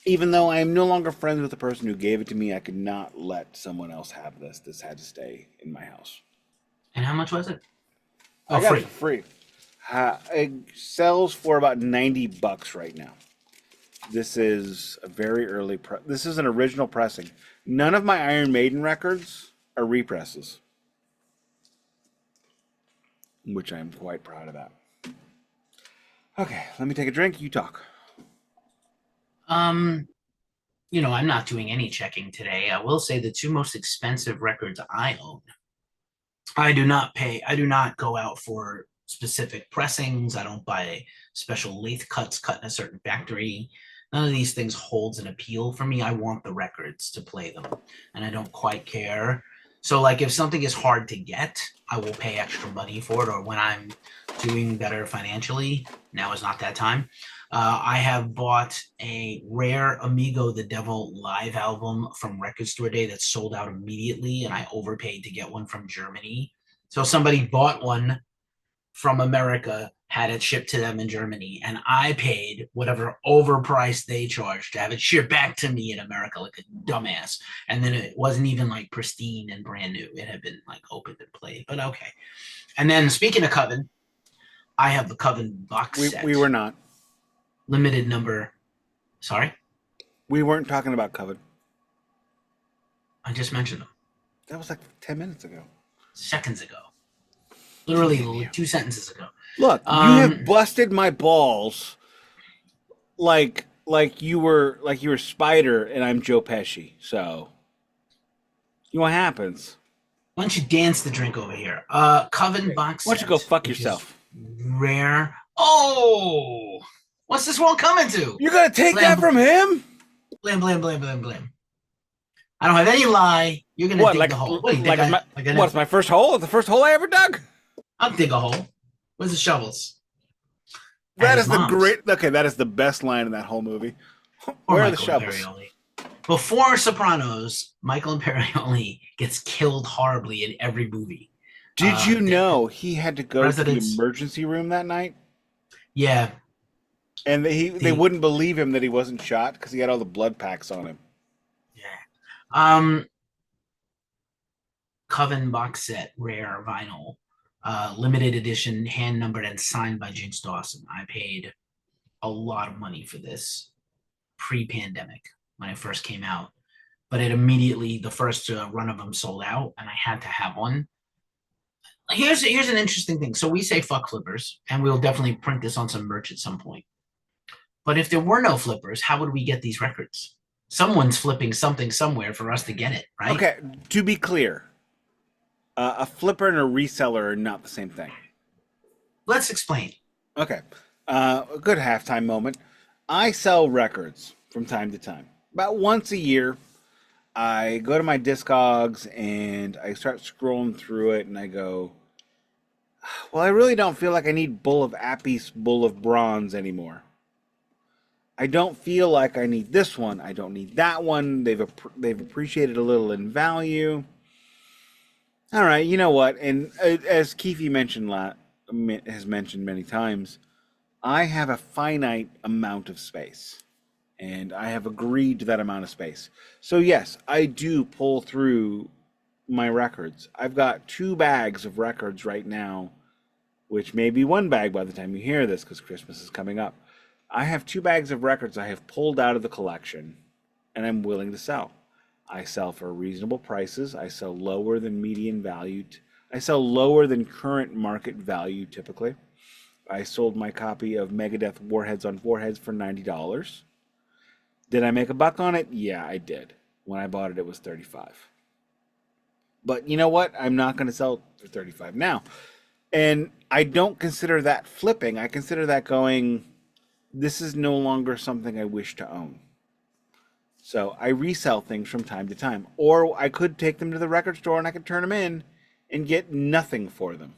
even though I am no longer friends with the person who gave it to me, I could not let someone else have this. This had to stay in my house. And how much was it? I got it for free. It sells for about $90 right now. This is a very early this is an original pressing. None of my Iron Maiden records are represses, which I am quite proud of that. Okay, let me take a drink. You talk. Um, I'm not doing any checking today. I will say the two most expensive records I own. I do not go out for specific pressings. I don't buy special lathe cuts cut in a certain factory. None of these things holds an appeal for me. I want the records to play them, and I don't quite care. So, like, if something is hard to get, I will pay extra money for it, or when I'm doing better financially, now is not that time. I have bought a rare Amigo the Devil live album from Record Store Day that sold out immediately, and I overpaid to get one from Germany. So somebody bought one from America, had it shipped to them in Germany, and I paid whatever overpriced they charged to have it shipped back to me in America like a dumbass. And then it wasn't even like pristine and brand new. It had been like opened and played, but okay. And then speaking of Coven, I have the Coven box set. We were not. Limited number. Sorry? We weren't talking about Coven. I just mentioned them. That was like 10 minutes ago. Seconds ago. Literally 2 sentences ago. Look, you have busted my balls like you were Spider and I'm Joe Pesci. So you know what happens? Why don't you dance the drink over here? Coven box set. Why don't you go fuck yourself? Rare. Oh! What's this world coming to? You're gonna take that from him? Blam, blam, blam, blam, blam. I don't have any lie. You're gonna dig the hole. What do you think? What's my first hole? The first hole I ever dug? I'll dig a hole. Where's the shovels? That is the great. Okay, that is the best line in that whole movie. Where are the shovels? Before Sopranos, Michael Imperioli gets killed horribly in every movie. Did you know he had to go to the emergency room that night? Yeah. And they wouldn't believe him that he wasn't shot because he had all the blood packs on him. Yeah. Coven box set, rare vinyl, limited edition, hand numbered and signed by Jinx Dawson. I paid a lot of money for this pre-pandemic when it first came out, but it immediately, the first run of them sold out, and I had to have one. Here's an interesting thing. So we say fuck flippers, and we'll definitely print this on some merch at some point. But if there were no flippers, how would we get these records? Someone's flipping something somewhere for us to get it, right? Okay, to be clear, a flipper and a reseller are not the same thing. Let's explain. Okay, a good halftime moment. I sell records from time to time. About once a year, I go to my Discogs and I start scrolling through it and I go, well, I really don't feel like I need Bull of Apis, Bull of Bronze anymore. I don't feel like I need this one. I don't need that one. They've appreciated a little in value. All right, you know what? And as Keefy has mentioned many times, I have a finite amount of space, and I have agreed to that amount of space. So yes, I do pull through my records. I've got 2 bags of records right now, which may be 1 bag by the time you hear this because Christmas is coming up. I have 2 bags of records I have pulled out of the collection, and I'm willing to sell. I sell for reasonable prices. I sell lower than median value. I sell lower than current market value typically. I sold my copy of Megadeth Warheads on Foreheads for $90. Did I make a buck on it? Yeah, I did. When I bought it, it was $35. But you know what? I'm not going to sell it for $35 now. And I don't consider that flipping. I consider that going, this is no longer something I wish to own. So I resell things from time to time. Or I could take them to the record store and I could turn them in and get nothing for them.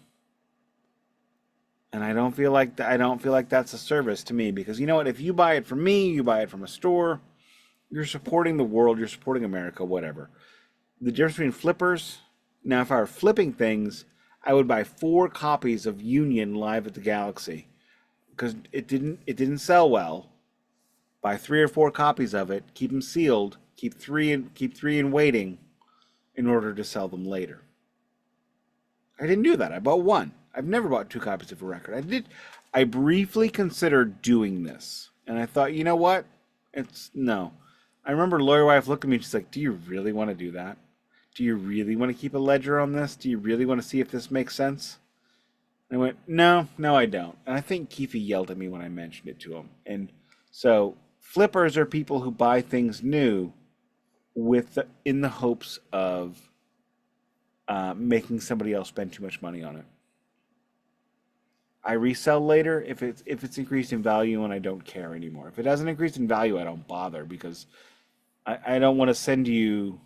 And I don't feel like that's a service to me, because you know what? If you buy it from me, you buy it from a store, you're supporting the world, you're supporting America, whatever. The difference between flippers, now if I were flipping things, I would buy 4 copies of Union Live at the Galaxy, because it didn't sell well. Buy 3 or 4 copies of it, keep them sealed, keep three in waiting in order to sell them later. I didn't do that. I bought 1. I've never bought 2 copies of a record. I briefly considered doing this, and I thought, you know what? No. I remember Lawyer Wife looked at me and she's like, do you really want to do that? Do you really want to keep a ledger on this? Do you really want to see if this makes sense? And I went, no, I don't. And I think Keefy yelled at me when I mentioned it to him. And so Flippers are people who buy things new in the hopes of making somebody else spend too much money on it. I resell later if it's increased in value and I don't care anymore. If it hasn't increased in value, I don't bother because I don't want to send you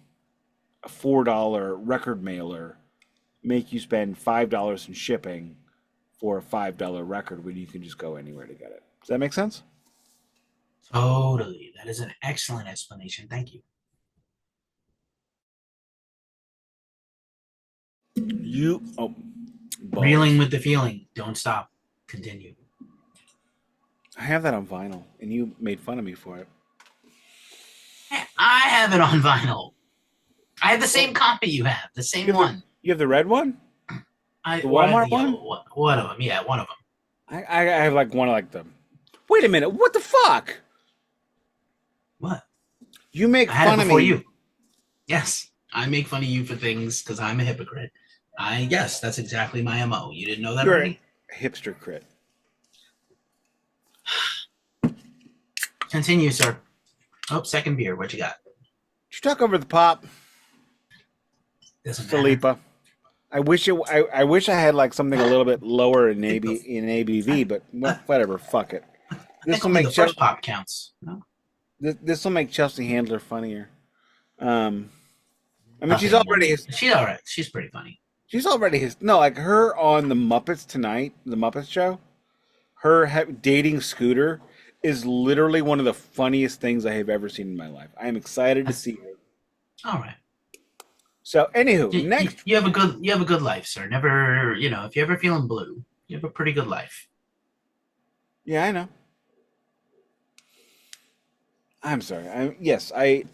a $4 record mailer, make you spend $5 in shipping for a $5 record when you can just go anywhere to get it. Does that make sense? Totally. That is an excellent explanation. Thank you. Reeling Balls. with the feeling. Don't stop. Continue. I have that on vinyl, and you made fun of me for it. I have it on vinyl. I have the same copy you have. The same one. You have the red one? The Walmart one? One of them. Yeah, one of them. I have like one of like them. Wait a minute. What the fuck? What? You make fun of me. You. Yes. I make fun of you for things because I'm a hypocrite. Yes, that's exactly my MO. You didn't know that already? A hipster crit. Continue, sir. Oh, second beer. What you got? Did you talk over the pop? Doesn't Philippa. I wish I had like something a little bit lower in ABV, but whatever. Fuck it. This will make the first pop counts. No? This will make Chelsea Handler funnier. I mean, she's already. She's all right. She's pretty funny. She's already like her on the Muppets Tonight, the Muppets show. Her dating Scooter is literally one of the funniest things I have ever seen in my life. I am excited to see her. All right. So, anywho, next you have a good life, sir. Never, if you're ever feeling blue, you have a pretty good life. Yeah, I know. I'm sorry. I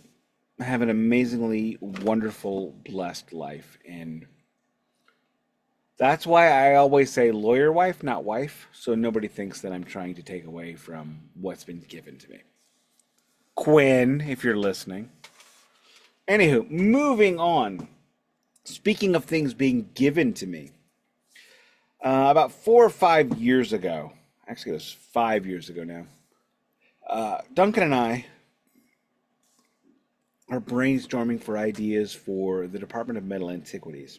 have an amazingly wonderful, blessed life, and that's why I always say lawyer wife, not wife, so nobody thinks that I'm trying to take away from what's been given to me. Quinn, if you're listening. Anywho, moving on. Speaking of things being given to me, about 4 or 5 years ago, actually it was 5 years ago now, Duncan and I are brainstorming for ideas for the Department of Metal Antiquities.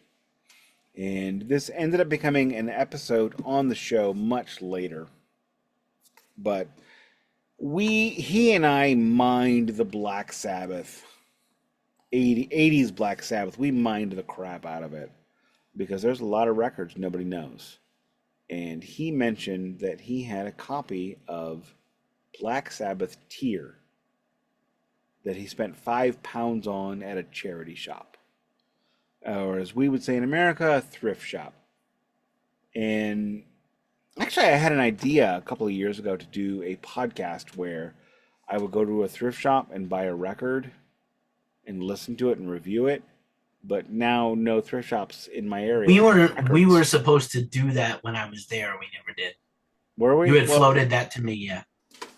And this ended up becoming an episode on the show much later. But he and I mined the Black Sabbath, 80s Black Sabbath. We mined the crap out of it because there's a lot of records nobody knows. And he mentioned that he had a copy of Black Sabbath Tear that he spent £5 on at a charity shop. Or as we would say in America, a thrift shop. And actually, I had an idea a couple of years ago to do a podcast where I would go to a thrift shop and buy a record and listen to it and review it. But now, no thrift shops in my area. We were supposed to do that when I was there. We never did. Were we? You had floated that to me, yeah.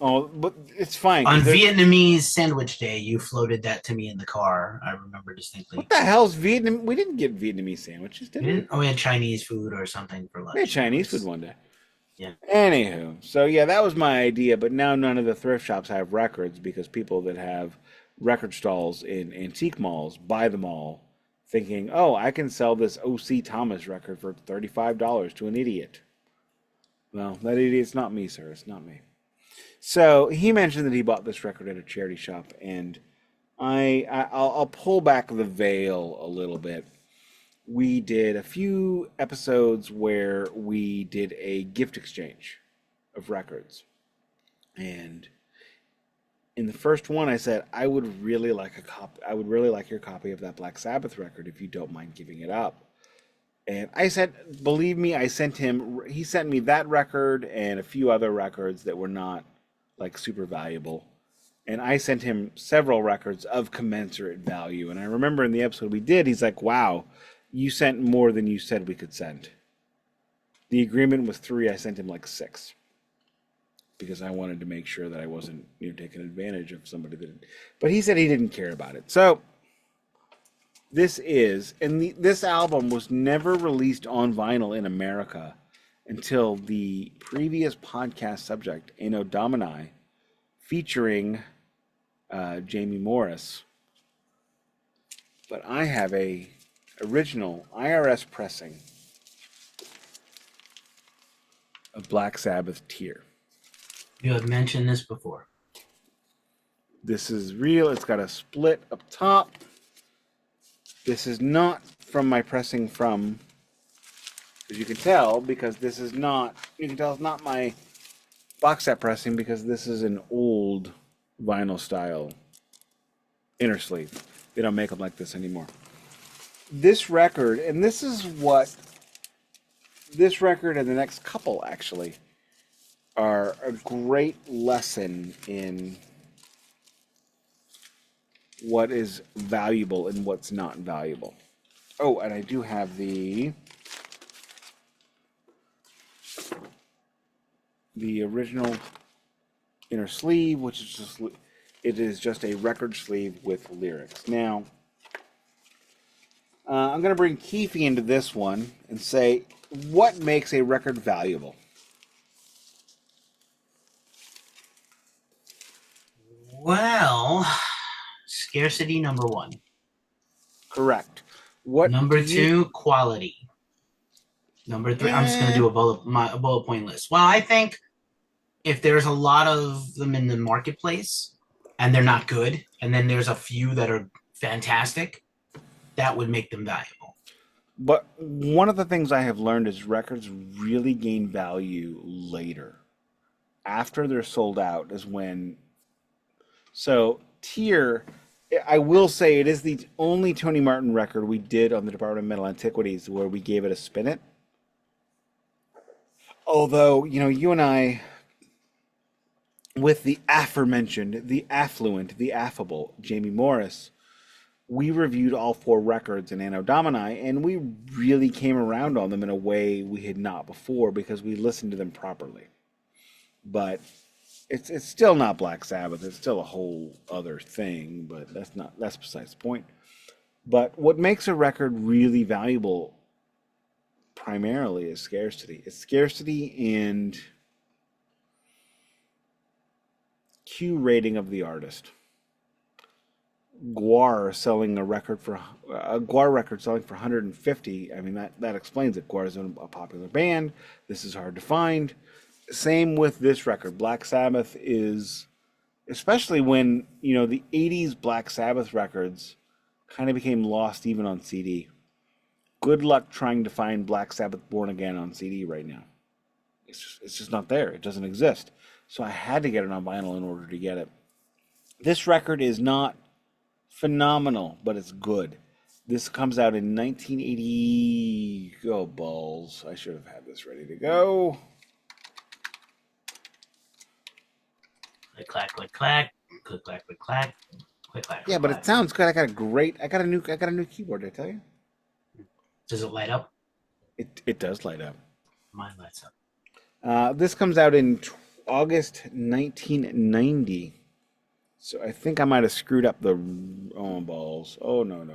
Oh, but it's fine. On Vietnamese Sandwich Day, you floated that to me in the car. I remember distinctly. What the hell's Vietnam? We didn't get Vietnamese sandwiches, did we? Oh, we had Chinese food or something for lunch. We had Chinese food one day. Yeah. Anywho, so yeah, that was my idea. But now none of the thrift shops have records because people that have record stalls in antique malls buy them all, thinking, "Oh, I can sell this O.C. Thomas record for $35 to an idiot." Well, that idiot's not me, sir. It's not me. So he mentioned that he bought this record at a charity shop, and I'll pull back the veil a little bit. We did a few episodes where we did a gift exchange of records, and in the first one, I said I would really like a copy. I would really like your copy of that Black Sabbath record if you don't mind giving it up. And I said, believe me, he sent me that record and a few other records that were not like super valuable. And I sent him several records of commensurate value. And I remember in the episode we did, he's like, wow, you sent more than you said we could send. The agreement was 3. I sent him like 6. Because I wanted to make sure that I wasn't taking advantage of somebody that... But he said he didn't care about it. So this album was never released on vinyl in America until the previous podcast subject, Anno Domini, featuring Jamie Morris. But I have a original IRS pressing of Black Sabbath Tear. You have mentioned this before. This is real. It's got a split up top. This is not from my pressing from, as you can tell, because this is not, you can tell it's not my box set pressing because this is an old vinyl style inner sleeve. They don't make them like this anymore. This record, and this is what this record and the next couple actually are a great lesson in what is valuable and what's not valuable. Oh, and I do have the original inner sleeve, which is just, it is just a record sleeve with lyrics. Now, I'm going to bring Keefy into this one and say, what makes a record valuable? Well, scarcity, number one. Correct. What number two, quality. Number three, I'm just going to do a bullet point list. Well, I think if there's a lot of them in the marketplace and they're not good, and then there's a few that are fantastic, that would make them valuable. But one of the things I have learned is records really gain value later. After they're sold out is when... So, Tear, I will say it is the only Tony Martin record we did on the Department of Metal Antiquities where we gave it a spin it. Although, you know, you and I, with the aforementioned, the affluent, the affable Jamie Morris, we reviewed all 4 records in Anno Domini, and we really came around on them in a way we had not before because we listened to them properly. But it's still not Black Sabbath. It's still a whole other thing, but that's besides the point. But what makes a record really valuable primarily is scarcity. It's scarcity and Q rating of the artist. Guar selling a record for Guar record selling for 150. I mean that explains it. Guar is a popular band. This is hard to find. Same with this record. Black Sabbath is, especially when, you know, the 80s Black Sabbath records kind of became lost even on CD. Good luck trying to find Black Sabbath Born Again on CD right now. It's just not there. It doesn't exist. So I had to get it on vinyl in order to get it. This record is not phenomenal, but it's good. This comes out in 1980. Go balls. I should have had this ready to go. Click, clack, click, clack. Click, clack, click, clack. Click, clack, Yeah, but it sounds good. I got a new keyboard, did I tell you? Does it light up? It does light up. Mine lights up. This comes out in August 1990. So I think I might have screwed up the balls. Oh no.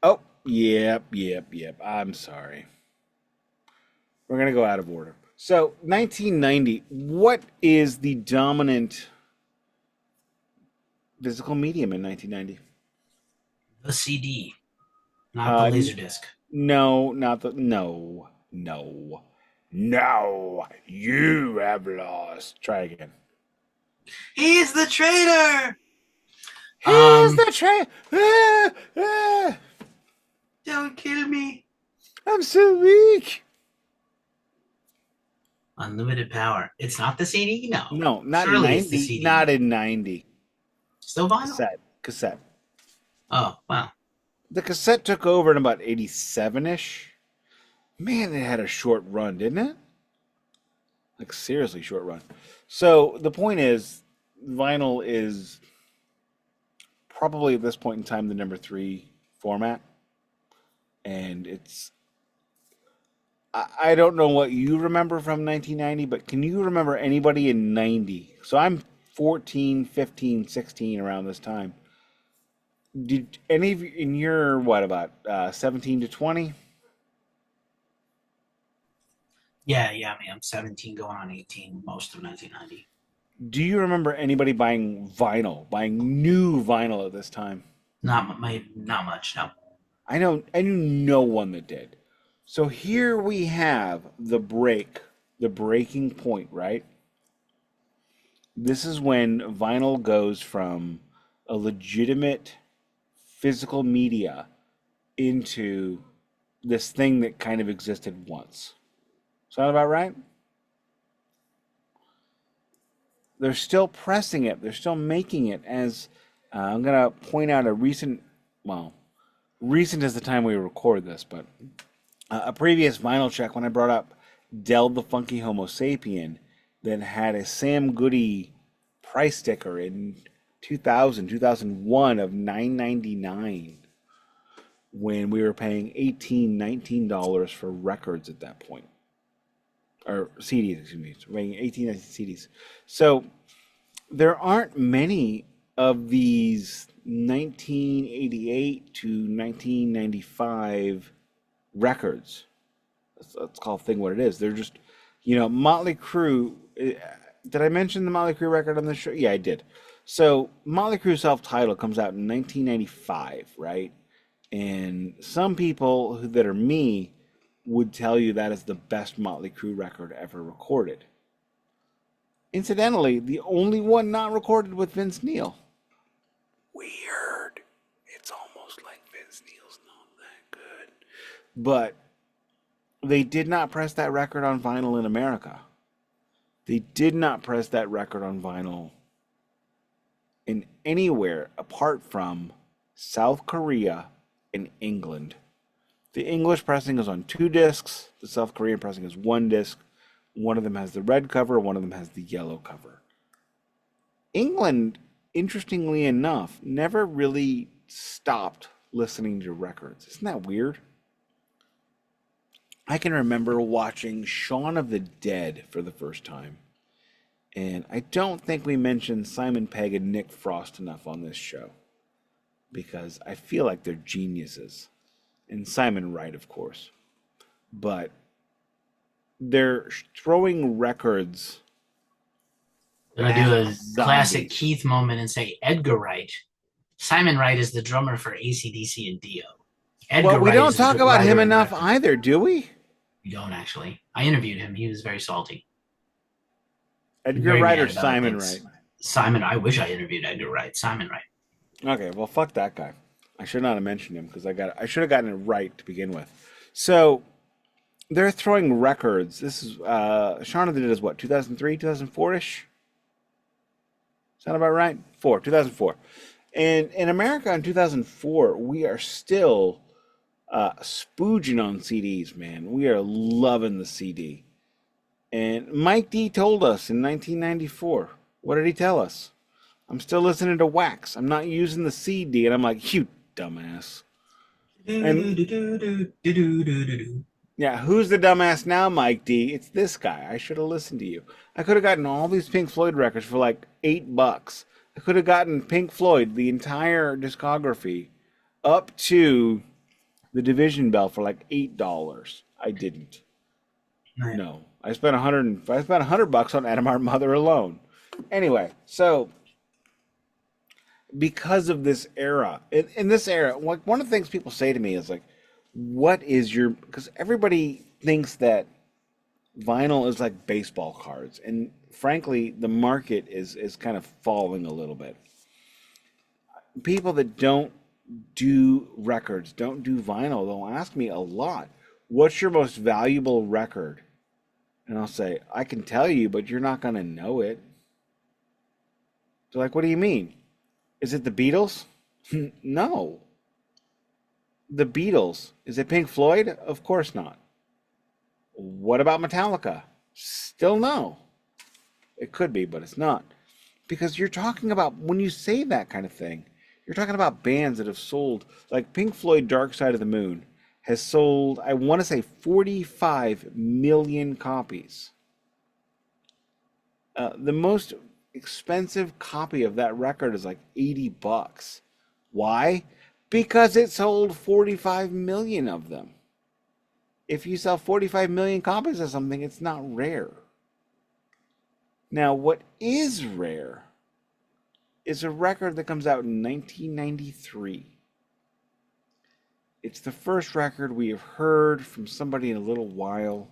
Oh, yep. I'm sorry. We're gonna go out of order. So 1990. What is the dominant physical medium in 1990? The CD, not the Laserdisc. No, not the no. You have lost. Try again. He's the traitor. He's the traitor. Don't kill me. I'm so weak. Unlimited power. It's not the CD? No. No, not Surely in it's the 90. CD. Not in 90. Still vinyl? Cassette. Oh, wow. The cassette took over in about 87-ish. Man, it had a short run, didn't it? Like, seriously short run. So, the point is, vinyl is probably at this point in time the number 3 format. And it's... I don't know what you remember from 1990, but can you remember anybody in 90? So I'm 14, 15, 16 around this time. Did any of you, in your, what, about 17 to 20? Yeah, yeah. I mean, I'm 17, going on 18, most of 1990. Do you remember anybody buying vinyl, buying new vinyl at this time? Not much. No. I knew no one that did. So here we have the breaking point, right? This is when vinyl goes from a legitimate physical media into this thing that kind of existed once. Sound about right? They're still pressing it. They're still making it as I'm going to point out a well, recent is the time we record this, but a previous vinyl check when I brought up Del the Funky Homo Sapien that had a Sam Goody price sticker in 2001 of $9.99 when we were paying $18, $19 for records at that point. Or CDs, excuse me. So paying 18, 19 CDs. So there aren't many of these 1988 to 1995 records. Let's call the thing what it is. They're just, Motley Crue. Did I mention the Motley Crue record on this show? Yeah, I did. So Motley Crue self-titled comes out in 1995, right? And some people that are me would tell you that is the best Motley Crue record ever recorded. Incidentally, the only one not recorded with Vince Neil. Weird. It's almost like Vince Neil's not that good. But they did not press that record on vinyl in America. They did not press that record on vinyl in anywhere apart from South Korea and England. The English pressing is on 2 discs. The South Korean pressing is 1 disc. One of them has the red cover, one of them has the yellow cover. England, interestingly enough, never really stopped listening to records. Isn't that weird? I can remember watching Shaun of the Dead for the first time. And I don't think we mentioned Simon Pegg and Nick Frost enough on this show. Because I feel like they're geniuses. And Simon Wright, of course. But they're throwing records. They're gonna do a classic Keith moment and say Edgar Wright. Simon Wright is the drummer for AC/DC and Dio. Edgar we don't talk about him enough either, do we? We don't actually. I interviewed him. He was very salty. Edgar Wright or Simon Wright? Simon. I wish I interviewed Edgar Wright. Simon Wright. Okay, well, fuck that guy. I should not have mentioned him because I should have gotten it right to begin with. So they're throwing records. This is Shaun of the Dead is what, 2003, 2004-ish? Sound about right? 2004. And in America in 2004, we are still spooging on CDs, man. We are loving the CD. And Mike D told us in 1994. What did he tell us? I'm still listening to Wax. I'm not using the CD. And I'm like, you dumbass. And, yeah, who's the dumbass now, Mike D? It's this guy. I should have listened to you. I could have gotten all these Pink Floyd records for like $8. I could have gotten Pink Floyd, the entire discography, up to the Division Bell for like $8. I didn't. Right. No. I spent $100 on Adam Mother alone. Anyway, so because of this era, in this era, like one of the things people say to me is like, what is your, because everybody thinks that vinyl is like baseball cards, and frankly the market is kind of falling a little bit. People that don't do records, don't do vinyl, they'll ask me a lot, what's your most valuable record? And I'll say, I can tell you, but you're not going to know it. They're like, what do you mean? Is it the Beatles? No. The Beatles. Is it Pink Floyd? Of course not. What about Metallica? Still no. It could be, but it's not. Because you're talking about, when you say that kind of thing, you're talking about bands that have sold, like Pink Floyd Dark Side of the Moon has sold, I want to say 45 million copies. The most expensive copy of that record is like $80. Why? Because it sold 45 million of them. If you sell 45 million copies of something, it's not rare. Now, what is rare is a record that comes out in 1993. It's the first record we have heard from somebody in a little while.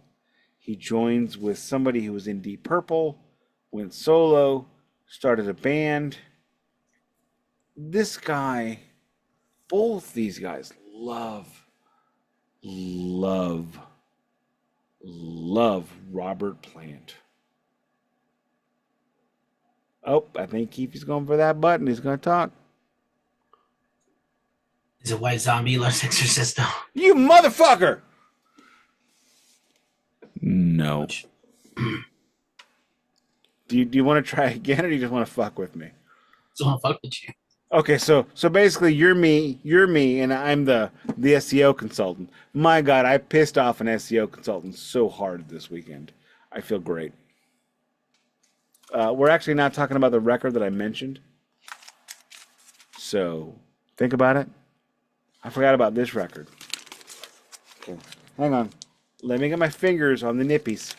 He joins with somebody who was in Deep Purple, went solo, started a band. This guy, both these guys love Robert Plant. Oh, I think Keefy's going for that button. He's going to talk. Is it White Zombie loves Exorcisto? You motherfucker! No. Do you want to try again, or do you just want to fuck with me? Just want to fuck with you. Okay, so basically you're me, and I'm the SEO consultant. My God, I pissed off an SEO consultant so hard this weekend. I feel great. We're actually not talking about the record that I mentioned. So think about it. I forgot about this record. Okay, hang on. Let me get my fingers on the nippies.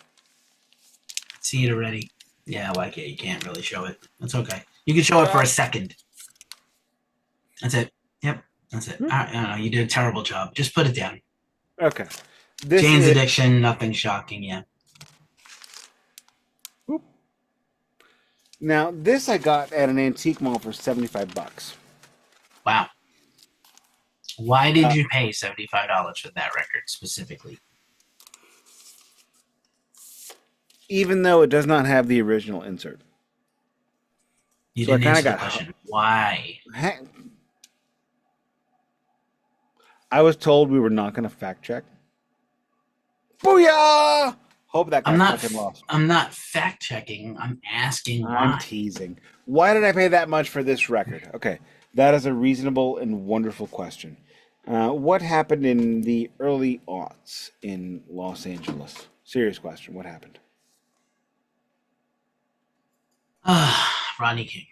See it already. Yeah, like it. You can't really show it. That's okay. You can show it for a second. That's it. Yep, that's it. I don't know. You did a terrible job. Just put it down. Okay. Jane's Addiction, nothing shocking, yeah. Now, this I got at an antique mall for $75. Wow. Why did you pay $75 for that record specifically? Even though it does not have the original insert. You didn't answer the question. Why? I was told we were not going to fact check. Booyah! Hope that got fucking lost. I'm not fact checking. I'm asking why. I'm teasing. Why did I pay that much for this record? Okay, that is a reasonable and wonderful question. What happened in the early aughts in Los Angeles? Serious question. What happened? Rodney King.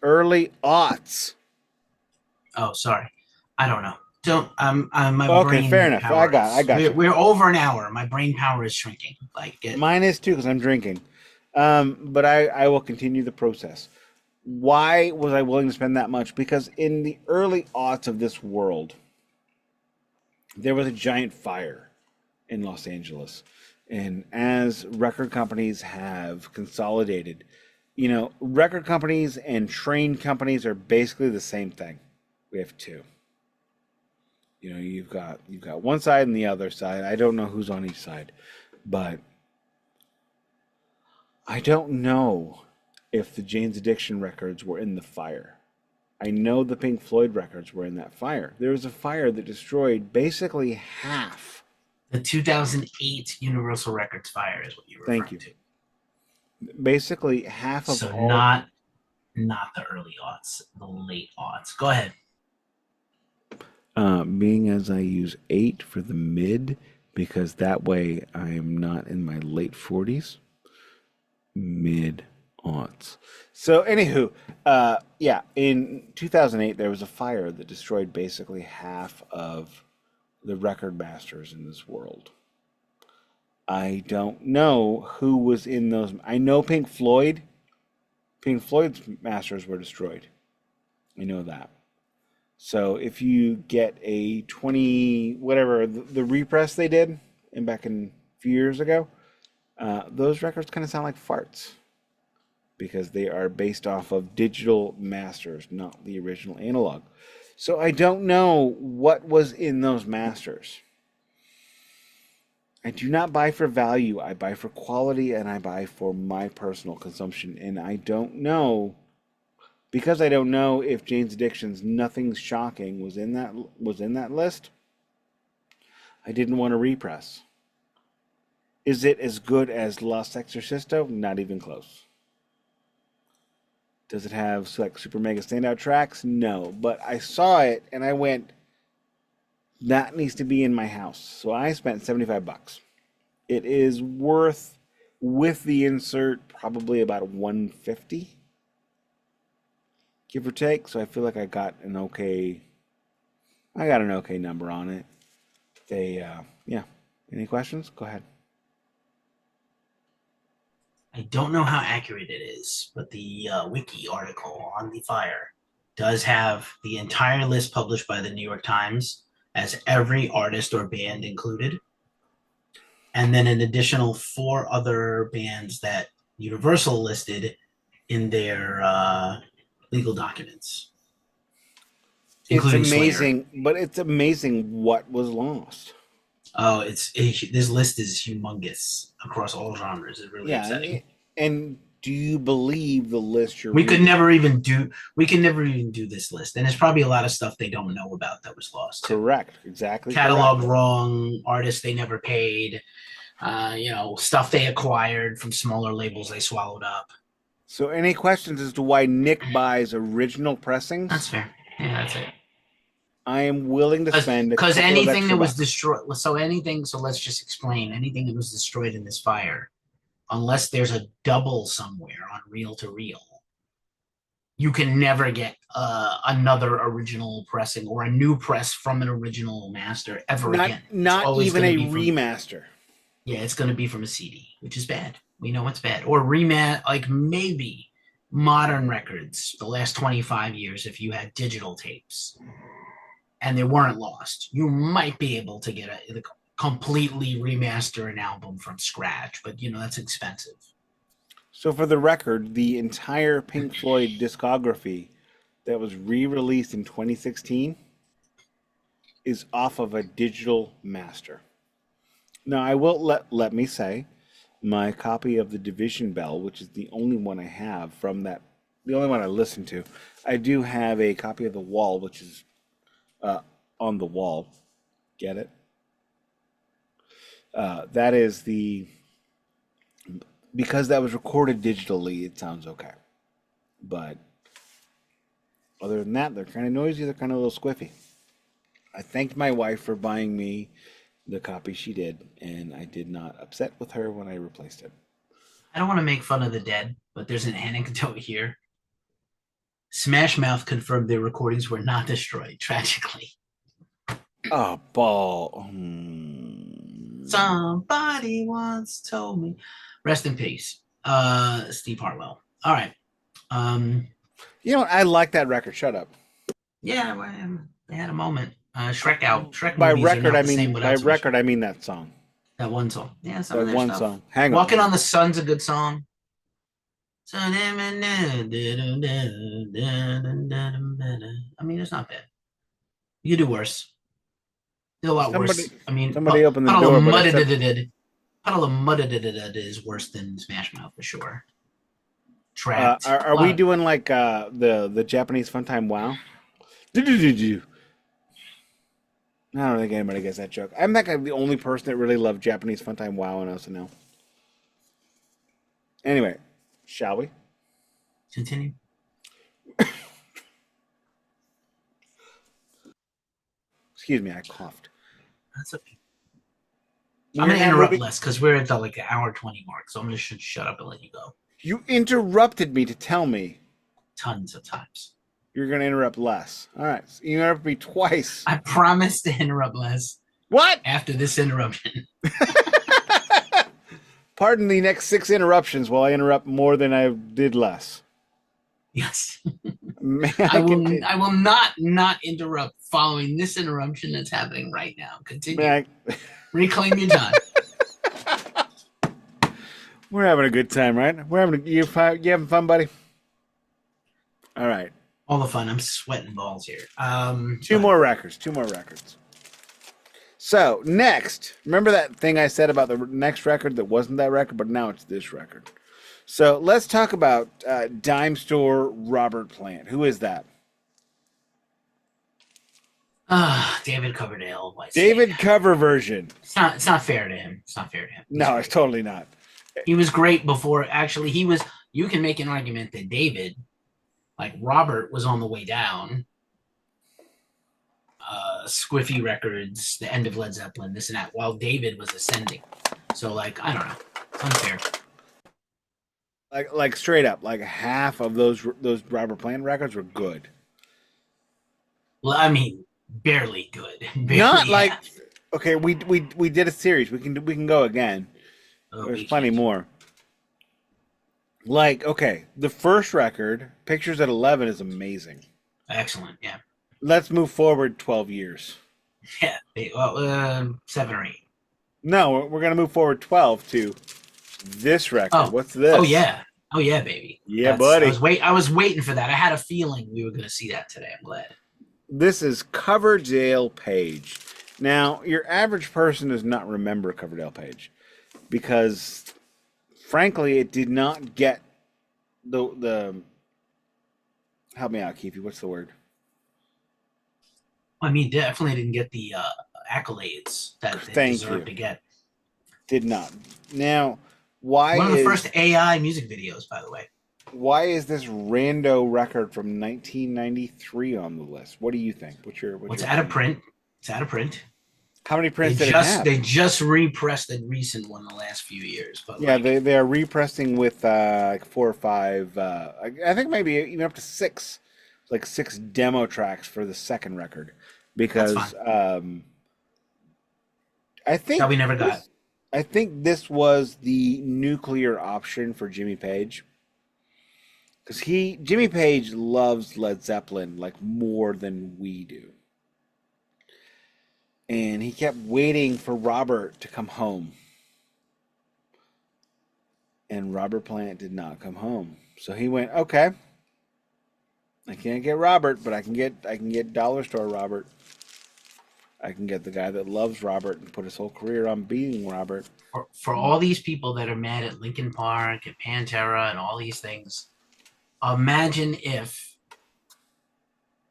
Early aughts. Oh, sorry. I don't know. My okay, brain fair enough. Power I got you. We're over an hour. My brain power is shrinking. Mine is too because I'm drinking. But I will continue the process. Why was I willing to spend that much? Because in the early aughts of this world, there was a giant fire in Los Angeles. And as record companies have consolidated, record companies and train companies are basically the same thing. We have two. You've got one side and the other side. I don't know who's on each side, but I don't know if the Jane's Addiction records were in the fire. I know the Pink Floyd records were in that fire. There was a fire that destroyed basically half. The 2008 Universal Records fire is what you were referring to. Basically half of so all... not the early aughts, the late aughts. Go ahead. Being as I use 8 for the mid, because that way I'm not in my late 40s. Mid-aughts. So, anywho, in 2008, there was a fire that destroyed basically half of the record masters in this world. I don't know who was in those. I know Pink Floyd. Pink Floyd's masters were destroyed. I know that. So if you get a 20, whatever, the repress they did back in a few years ago, those records kind of sound like farts because they are based off of digital masters, not the original analog. So I don't know what was in those masters. I do not buy for value. I buy for quality and I buy for my personal consumption. And I don't know, because I don't know if Jane's Addiction's Nothing Shocking was in that list. I didn't want to repress. Is it as good as Los Exorcisto? Not even close. Does it have like super mega standout tracks? No. But I saw it and I went, that needs to be in my house. So I spent $75. It is worth, with the insert, probably about $150. Give or take. So I feel like I got an okay number on it. Yeah. Any questions? Go ahead. I don't know how accurate it is, but the wiki article on the fire does have the entire list published by the New York Times as every artist or band included, and then an additional 4 other bands that Universal listed in their legal documents, It's including Slayer. amazing, but it's amazing what was lost. Oh, this list is humongous across all genres. It's really upsetting. And do you believe the list you're We reading? could never even do this list, and there's probably a lot of stuff they don't know about that was lost too. Correct, exactly. Catalog wrong, artists they never paid, stuff they acquired from smaller labels they swallowed up. So, any questions as to why Nick buys original pressings? That's fair. Yeah, that's it. I am willing to spend because anything that was destroyed. So let's just explain anything that was destroyed in this fire, unless there's a double somewhere on reel to reel, you can never get another original pressing or a new press from an original master ever again. Not even a remaster. Yeah, it's going to be from a CD, which is bad. We know it's bad. Or like maybe modern records, the last 25 years, if you had digital tapes and they weren't lost, you might be able to get a completely remaster an album from scratch, but that's expensive. So for the record, the entire Pink Floyd discography that was re-released in 2016 is off of a digital master. Now, I will let me say, my copy of the Division Bell, which is the only one I have from that, the only one I listen to, I do have a copy of The Wall, which is on the wall. Get it? That is because that was recorded digitally, it sounds okay. But other than that, they're kind of noisy, they're kind of a little squiffy. I thanked my wife for buying me the copy she did, and I did not upset with her when I replaced it. I don't want to make fun of the dead, but there's an anecdote here. Smash Mouth confirmed their recordings were not destroyed, tragically. Oh, ball. Somebody once told me. Rest in peace, Steve Harwell. All right. You know what? I like that record. Shut up. Yeah, they had a moment. Shrek out. Shrek by movies record, are not by record, I mean that song. That one song. Yeah, that one stuff. song. Hang Walking on. on the Sun's a good song. I mean, it's not bad. You do worse. There's a lot worse. I mean, somebody opened the door. Puddle of Mud is worse than Smash Mouth for sure. Trapped. Are we doing like the Japanese Funtime Wow? I don't think anybody gets that joke. I'm the only person that really loved Japanese Funtime Wow on SNL. Anyway, shall we? Continue. Excuse me, I coughed. That's okay. I'm going to interrupt less because we're at the hour 20 mark, so I'm going to shut up and let you go. You interrupted me to tell me. Tons of times. You're going to interrupt less. All right. So you interrupted me twice. I promise to interrupt less. What? After this interruption. Pardon the next 6 interruptions while I interrupt more than I did less. Yes. I will not interrupt following this interruption that's happening right now. Continue. Reclaim your time. We're having a good time, right? You having fun, buddy? All right. All the fun. I'm sweating balls here. Two more records. So, next, remember that thing I said about the next record that wasn't that record, but now it's this record. So, let's talk about Dime Store Robert Plant. Who is that? David Coverdale. David cover version. It's not fair to him. No, it's totally not. He was great before. Actually, you can make an argument that David, like Robert, was on the way down. Squiffy Records, the end of Led Zeppelin, this and that, while David was ascending. So, I don't know. It's unfair. Like straight up, half of those Robert Plant records were good. Well, I mean, barely good. Not half. Okay, we did a series. We can go again. Oh, There's we plenty can't. more. Like, okay, the first record, Pictures at 11, is amazing. Excellent. Yeah. Let's move forward 12 years. Yeah. Well, 7 or 8. No, we're gonna move forward 12 to this record. Oh. What's Oh this? yeah. Oh yeah, baby. Yeah, That's. I buddy. was wait. I was waiting for that. I had a feeling we were going to see that today. I'm glad. This is Coverdale Page. Now, your average person does not remember Coverdale Page because, frankly, it did not get the. Help me out, Keefy. What's the word? I mean, definitely didn't get the accolades that it Thank deserved you. to get. Did not. Now, why One of the first is AI music videos, by the way. why is this rando record from 1993 on the list? What do you think? What's What's your out of opinion? print? It's out of print. How many They prints did it just have? they just repressed a recent one the last few years, but Yeah, like they are repressing with like 4 or 5. I think maybe even up to 6, like 6 demo tracks for the second record, that's fine. because I That think we never got. I think this was the nuclear option for Jimmy Page, because Jimmy Page loves Led Zeppelin like more than we do, and he kept waiting for Robert to come home, and Robert Plant did not come home. So he went, okay, I can't get Robert, but I can get Dollar Store Robert. I can get the guy that loves Robert and put his whole career on being Robert. For all these people that are mad at Linkin Park and Pantera and all these things, imagine if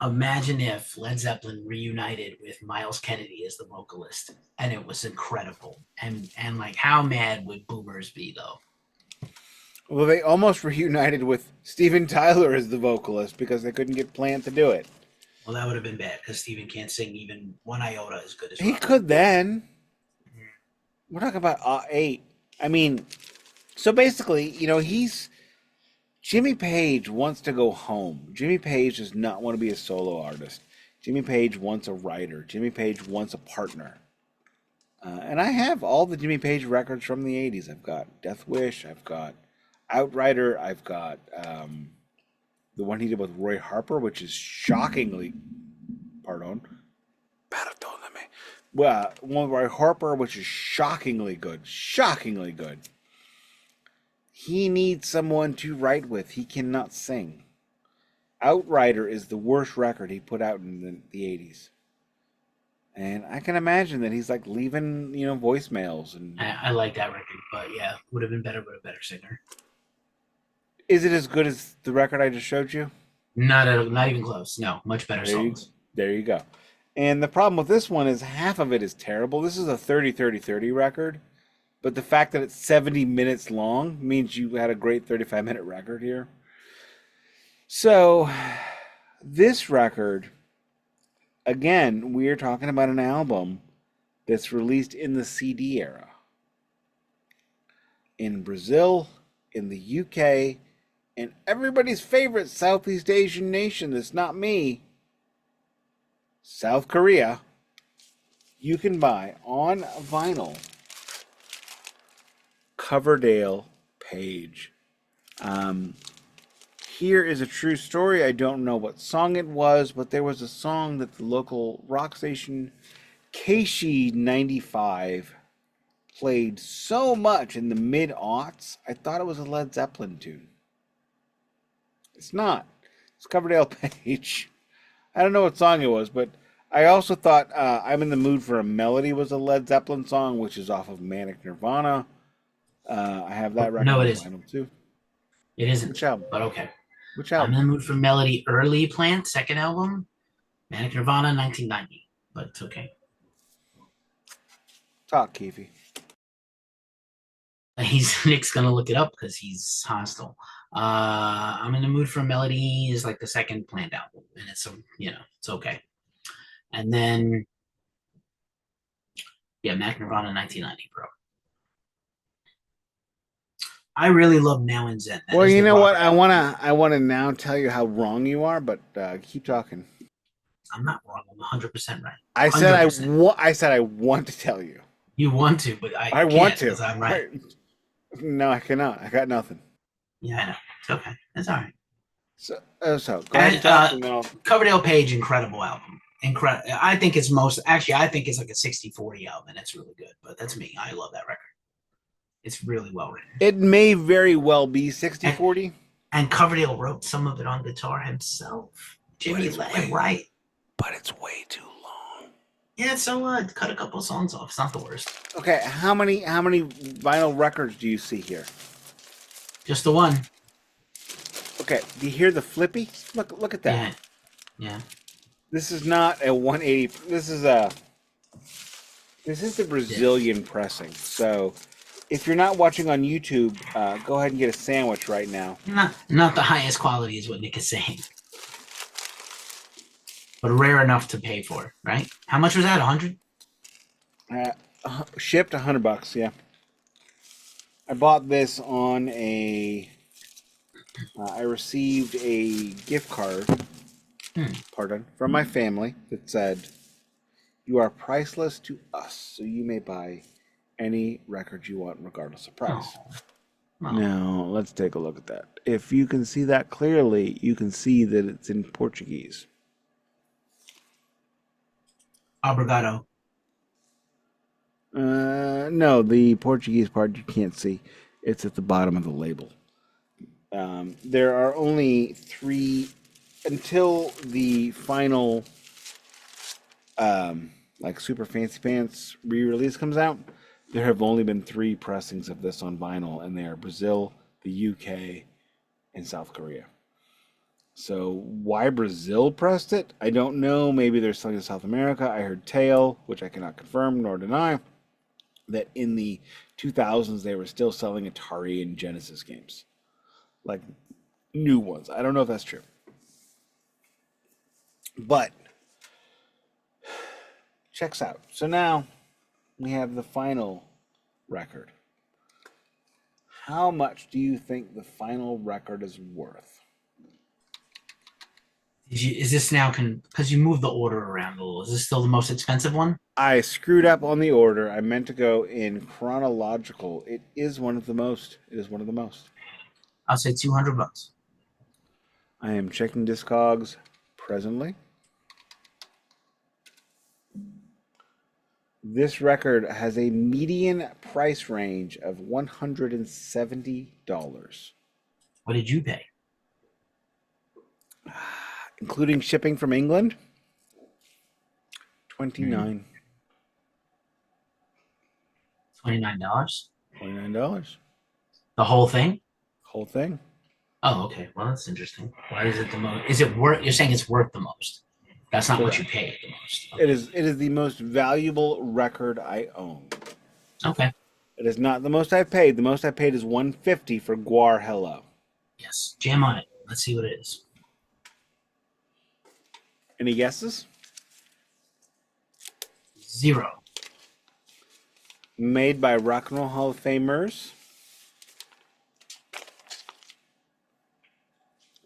imagine if Led Zeppelin reunited with Miles Kennedy as the vocalist, and it was incredible. And like, how mad would boomers be though? Well, they almost reunited with Steven Tyler as the vocalist because they couldn't get Plant to do it. Well, that would have been bad because Steven can't sing even one iota as good as He Robert. could then. We're talking about 8. I mean, so basically, he's Jimmy Page wants to go home. Jimmy Page does not want to be a solo artist. Jimmy Page wants a writer. Jimmy Page wants a partner. And I have all the Jimmy Page records from the 80s. I've got Death Wish. I've got Outrider. I've got the one he did with Roy Harper, which is shockingly, pardon, perdóname. Well, one with Roy Harper, which is shockingly good. Shockingly good. He needs someone to write with. He cannot sing. Outrider is the worst record he put out in the 80s. And I can imagine that he's like leaving, voicemails. And I like that record, but yeah, would have been better with a better singer. is it as good as the record I just showed you? Not even close. No, much better There you, songs. there you go. And the problem with this one is half of it is terrible. This is a 30-30-30 record, but the fact that it's 70 minutes long means you had a great 35-minute record here. So, this record, again, we are talking about an album that's released in the CD era. In Brazil, in the UK, and everybody's favorite Southeast Asian nation that's not me, South Korea, you can buy on vinyl Coverdale Page. Um, Here is a true story. I don't know what song it was, but there was a song that the local rock station Keishi 95 played so much in the mid-aughts, I thought it was a Led Zeppelin tune. It's not. It's Coverdale Page. I don't know what song it was, but I also thought I'm in the Mood for a Melody was a Led Zeppelin song, which is off of Manic Nirvana. I have that record No, it on isn't. vinyl too. It isn't. Which album? But okay. Which I'm in album? the mood for melody. Early Plant, second album, Manic Nirvana, 1990. But it's okay. Talk, Keefy. Nick's gonna look it up because he's hostile. I'm in the mood for melody is like the second Plant album, and it's okay. And then yeah, Manic Nirvana, 1990, bro. I really love Now and Zen. That Well, is you the know what? Robert I album. wanna I wanna now tell you how wrong you are, but keep talking. I'm not wrong. I'm 100% right. I said 100%. I said I want to tell you. You want to, but I I want can't to. because I'm right. No, I cannot. I got nothing. Yeah, I know. It's okay. It's all right. So go ahead and And talk, and then I'll. Coverdale Page, incredible album. Incredible. I think it's most, actually, I think it's like a 60-40 album, and it's really good. But that's me. I love that record. It's really well written. It may very well be 60-40. And Coverdale wrote some of it on guitar himself. Jimmy let him write. But it's way too long. Yeah, so what? Cut a couple songs off. It's not the worst. Okay, how many vinyl records do you see here? Just the one. Okay, do you hear the flippy? Look at that. Yeah. This is not a 180. This is the Brazilian pressing. So, if you're not watching on YouTube, go ahead and get a sandwich right now. Not the highest quality is what Nick is saying. But rare enough to pay for, right? How much was that? 100? Shipped $100. Yeah. I bought this on a. I received a gift card. From my family that said, "You are priceless to us, so you may buy any record you want, regardless of price." Oh. Now, let's take a look at that. If you can see that clearly, you can see that it's in Portuguese. Obrigado. No, the Portuguese part you can't see. It's at the bottom of the label. There are only 3 until the final like Super Fancy Pants re-release comes out. There have only been 3 pressings of this on vinyl, and they are Brazil, the UK, and South Korea. So why Brazil pressed it, I don't know. Maybe they're selling to South America. I heard tale, which I cannot confirm nor deny, that in the 2000s they were still selling Atari and Genesis games, like new ones. I don't know if that's true. But checks out. So now we have the final record. How much do you think the final record is worth? Is this now, because you moved the order around a little, is this still the most expensive one? I screwed up on the order. I meant to go in chronological. It is one of the most. It is one of the most. I'll say $200. I am checking Discogs presently. This record has a median price range of $170. What did you pay? Including shipping from England, $29. $29? $29. The whole thing? Whole thing. Oh, okay. Well, that's interesting. Why is it the most? Is it worth? You're saying it's worth the most. That's not what you pay the most. Okay. It is the most valuable record I own. Okay. It is not the most I've paid. The most I paid is $150 for Guar Hello. Yes. Jam on it. Let's see what it is. Any guesses? 0. Made by Rock and Roll Hall of Famers.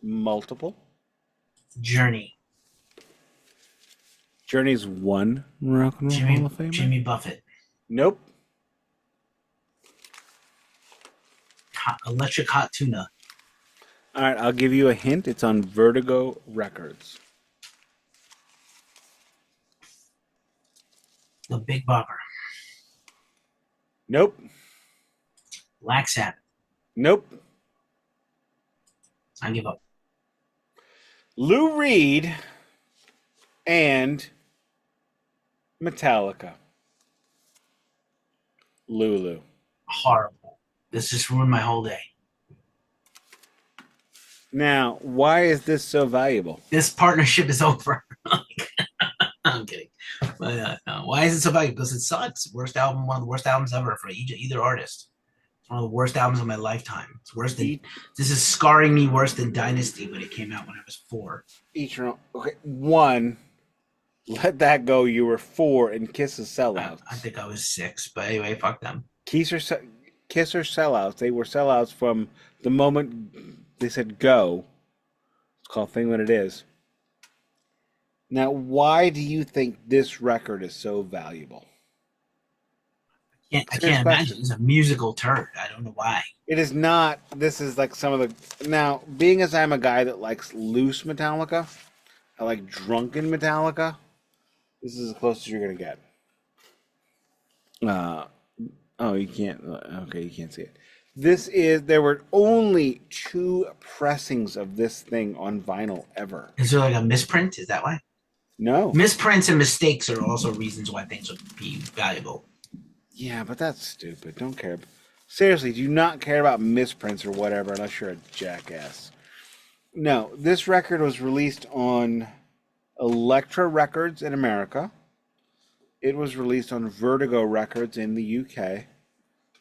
Multiple. Journey. Journey's one Rock and Roll Hall of Famer. Jimmy Buffett. Nope. Electric Hot Tuna. All right, I'll give you a hint. It's on Vertigo Records. The Big Bopper. Nope. Black Sabbath. Nope. I give up. Lou Reed and Metallica. Lulu. Horrible. This just ruined my whole day. Now, why is this so valuable? This partnership is over. I'm kidding. But no. Why is it so valuable? Because it sucks. Worst album, one of the worst albums ever for either artist. It's one of the worst albums of my lifetime. It's worse than. This is scarring me worse than Dynasty when it came out when I was 4. Each one. Okay, 1. Let that go. You were 4, and Kiss is sellouts. I think I was 6, but anyway, fuck them. Kiss are sellouts. They were sellouts from the moment they said go. It's called Thing When It Is. Now, why do you think this record is so valuable? I Serious can't question. imagine. It's a musical turd. I don't know why. It is not. This is like some of the. Now, being as I'm a guy that likes loose Metallica, I like drunken Metallica. This is as close as you're gonna get. Uh, oh, you can't. Okay, you can't see it. This is. There were only 2 pressings of this thing on vinyl ever. Is there like a misprint? Is that why? No. Misprints and mistakes are also reasons why things would be valuable. Yeah, but that's stupid. Don't care. Seriously, do you not care about misprints or whatever unless you're a jackass? No, this record was released on Elektra Records in America. It was released on Vertigo Records in the UK.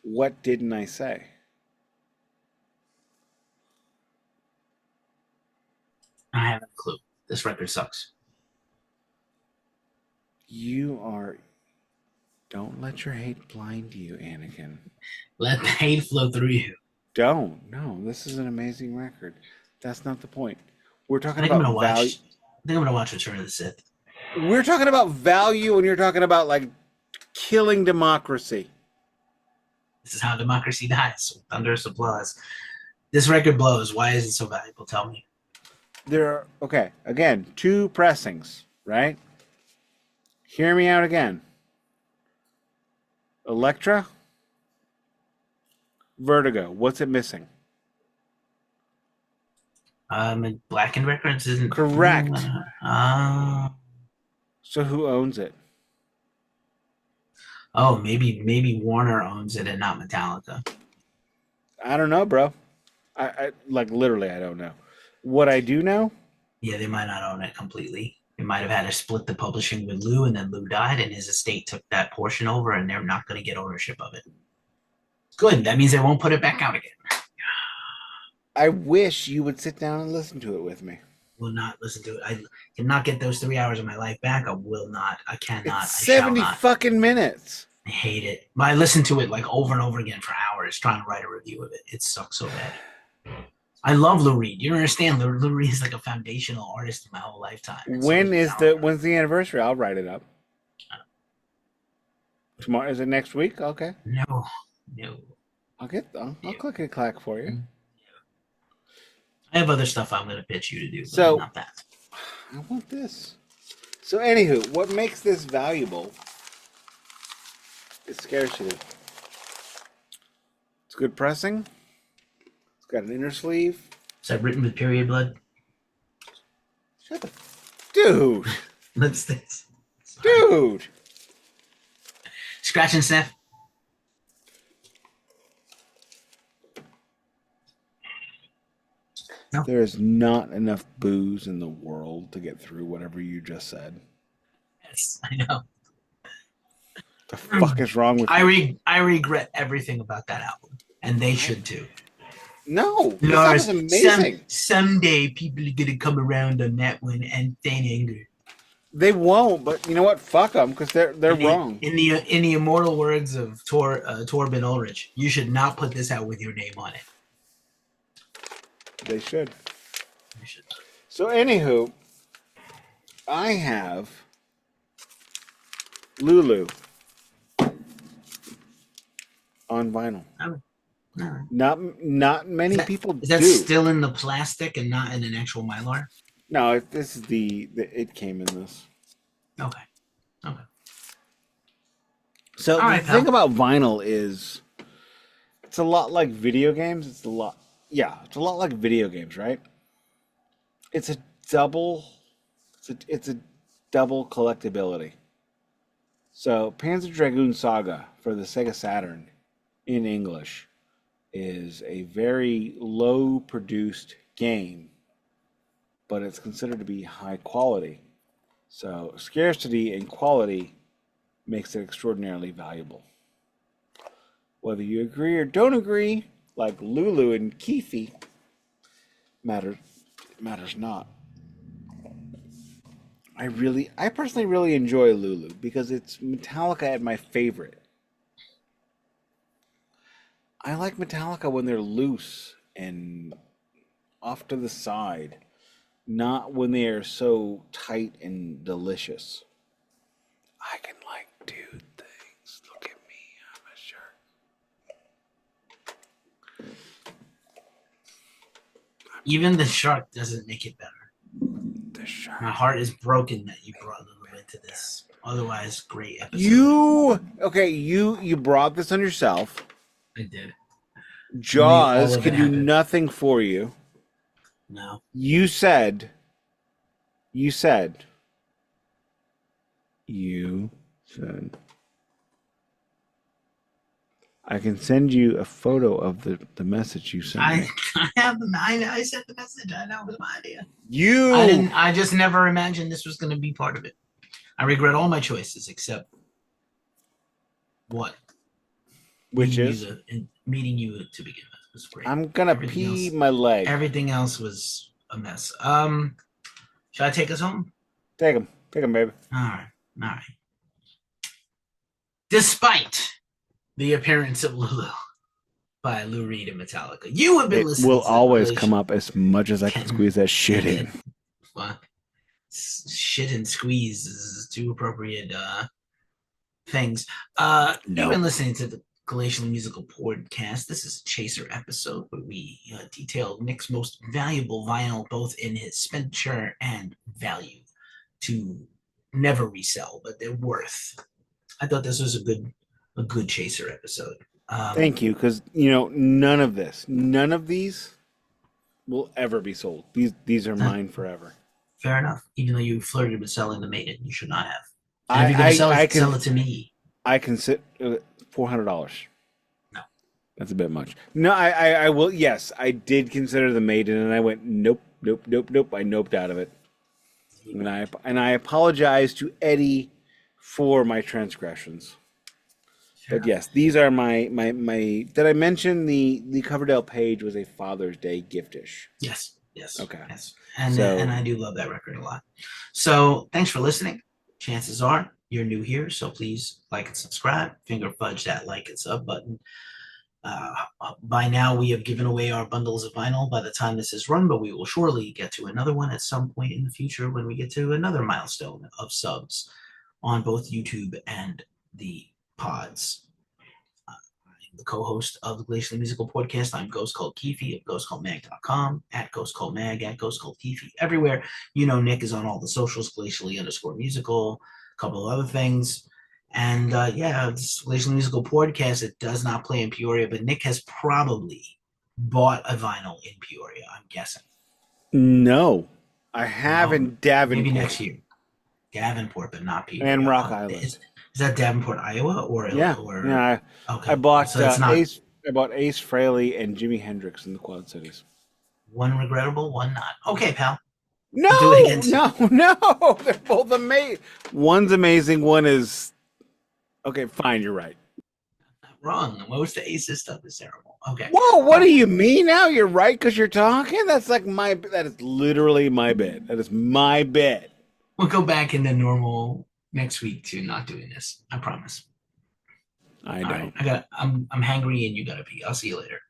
What didn't I say? I haven't a clue. This record sucks. You are. Don't let your hate blind you, Anakin. Let the hate flow through you. Don't. No, this is an amazing record. That's not the point. We're I talking think I'm about gonna value. watch. I think I'm gonna watch Return of the Sith. We're talking about value, and you're talking about like killing democracy. This is how democracy dies. With thunderous applause. This record blows. Why is it so valuable? Tell me. There are, okay, again, 2 pressings, right? Hear me out again. Elektra, Vertigo. What's it missing? Blackened Records isn't Correct. Oh, So who owns it? maybe Warner owns it and not Metallica. I don't know, bro. I like literally I don't know. What I do know, Yeah, they might not own it completely. They might have had to split the publishing with Lou, and then Lou died, and his estate took that portion over, and they're not going to get ownership of it. Good. That means they won't put it back out again. I wish you would sit down and listen to it with me. Will not listen to it. I cannot get those 3 hours of my life back. I will not. I cannot. It's I shall 70 not. fucking minutes. I hate it. But I listened to it like over and over again for hours trying to write a review of it. It sucks so bad. I love Lou Reed. You don't understand. Lou Reed is like a foundational artist in my whole lifetime. When's the anniversary? I'll write it up. Tomorrow is it next week? Okay. No. I'll click a clack for you. I have other stuff I'm going to pitch you to do, but So- not that. I want this. So anywho, what makes this valuable is scarcity. It's good pressing. It's got an inner sleeve. Is that written with period blood? Shut the dude. Lipsticks. Dude. Scratch and sniff. No. There is not enough booze in the world to get through whatever you just said. Yes, I know. The fuck is wrong with you? I regret everything about that album, and they should too. No, this Lars, album is amazing. someday people are gonna come around on that one and feign anger. They won't, but you know what? Fuck them, because they're wrong. In the immortal words of Torben Ulrich, you should not put this out with your name on it. They should. You should. So anywho, I have Lulu on vinyl. No. Not many people Is that do. still in the plastic and not in an actual mylar? No, this is it came in this. Okay. So All the right, thing pal. about vinyl is it's a lot like video games. It's a lot like video games, right? It's a double collectability. So Panzer Dragoon Saga for the Sega Saturn in English is a very low produced game, but it's considered to be high quality. So scarcity and quality makes it extraordinarily valuable. Whether you agree or don't agree, like Lulu and Keefy, matters not. I personally really enjoy Lulu because it's Metallica at my favorite. I like Metallica when they're loose and off to the side, Not when they are so tight and delicious. I can like do things. Look at me. I'm a shark. Even the shark doesn't make it better. The shark. My heart is broken that you brought Lulu into this. Otherwise, great episode. You brought this on yourself. I did. Jaws can do nothing for you. No. You said I can send you a photo of the message you sent me. I have the I sent the message. I know it was my idea. I just never imagined this was going to be part of it. I regret all my choices except what? Which is meeting you to begin with was great. I'm gonna pee my leg. Everything else was a mess. Should I take us home? Take him, baby. All right. Despite the appearance of Lulu by Lou Reed and Metallica, you have been listening. It will always come up as much as I can squeeze that shit in. What? Shit and squeeze is two appropriate things. You've been listening to the Glacially Musical Podcast. This is a chaser episode where we detail Nick's most valuable vinyl, both in his expenditure and value to never resell, but they're worth. I thought this was a good chaser episode. Thank you, because none of these will ever be sold. These are mine forever. Fair enough. Even though you flirted with selling the Maiden, you should not have. And if you're going to sell it to me. I can sit $400. No, that's a bit much. No, I will. Yes, I did consider the Maiden, and I went nope. I noped out of it, and I apologize to Eddie for my transgressions. Sure. But yes, these are my. Did I mention the Coverdale page was a Father's Day giftish? Yes. Okay. Yes, and I do love that record a lot. So thanks for listening. Chances are you're new here, so please like and subscribe. Finger fudge that like and sub button. By now, we have given away our bundles of vinyl by the time this is run, but we will surely get to another one at some point in the future when we get to another milestone of subs on both YouTube and the pods. I'm the co-host of the Glacially Musical Podcast. I'm Ghost Called Keefy of ghostcalledmag.com, at Ghost Called Mag, at Ghost Called Keefy, everywhere. Nick is on all the socials, glacially_musical, a couple of other things. And this Glacially Musical Podcast, it does not play in Peoria, but Nick has probably bought a vinyl in Peoria, I'm guessing. No, I have in Davenport. Maybe next year. Davenport, but not Peoria. And Rock Island. Is that Davenport, Iowa? Okay. I bought Ace Frehley and Jimi Hendrix in the Quad Cities. One regrettable, one not. Okay, pal. No. They're both amazing. One's amazing. One is okay. Fine, you're right. Not wrong. Most of Ace's stuff is terrible. Okay. Whoa, what do you mean now? You're right because you're talking. That is literally my bit. That is my bit. We'll go back into normal next week to not doing this. I promise. I don't. Right, I'm hangry and you gotta pee. I'll see you later.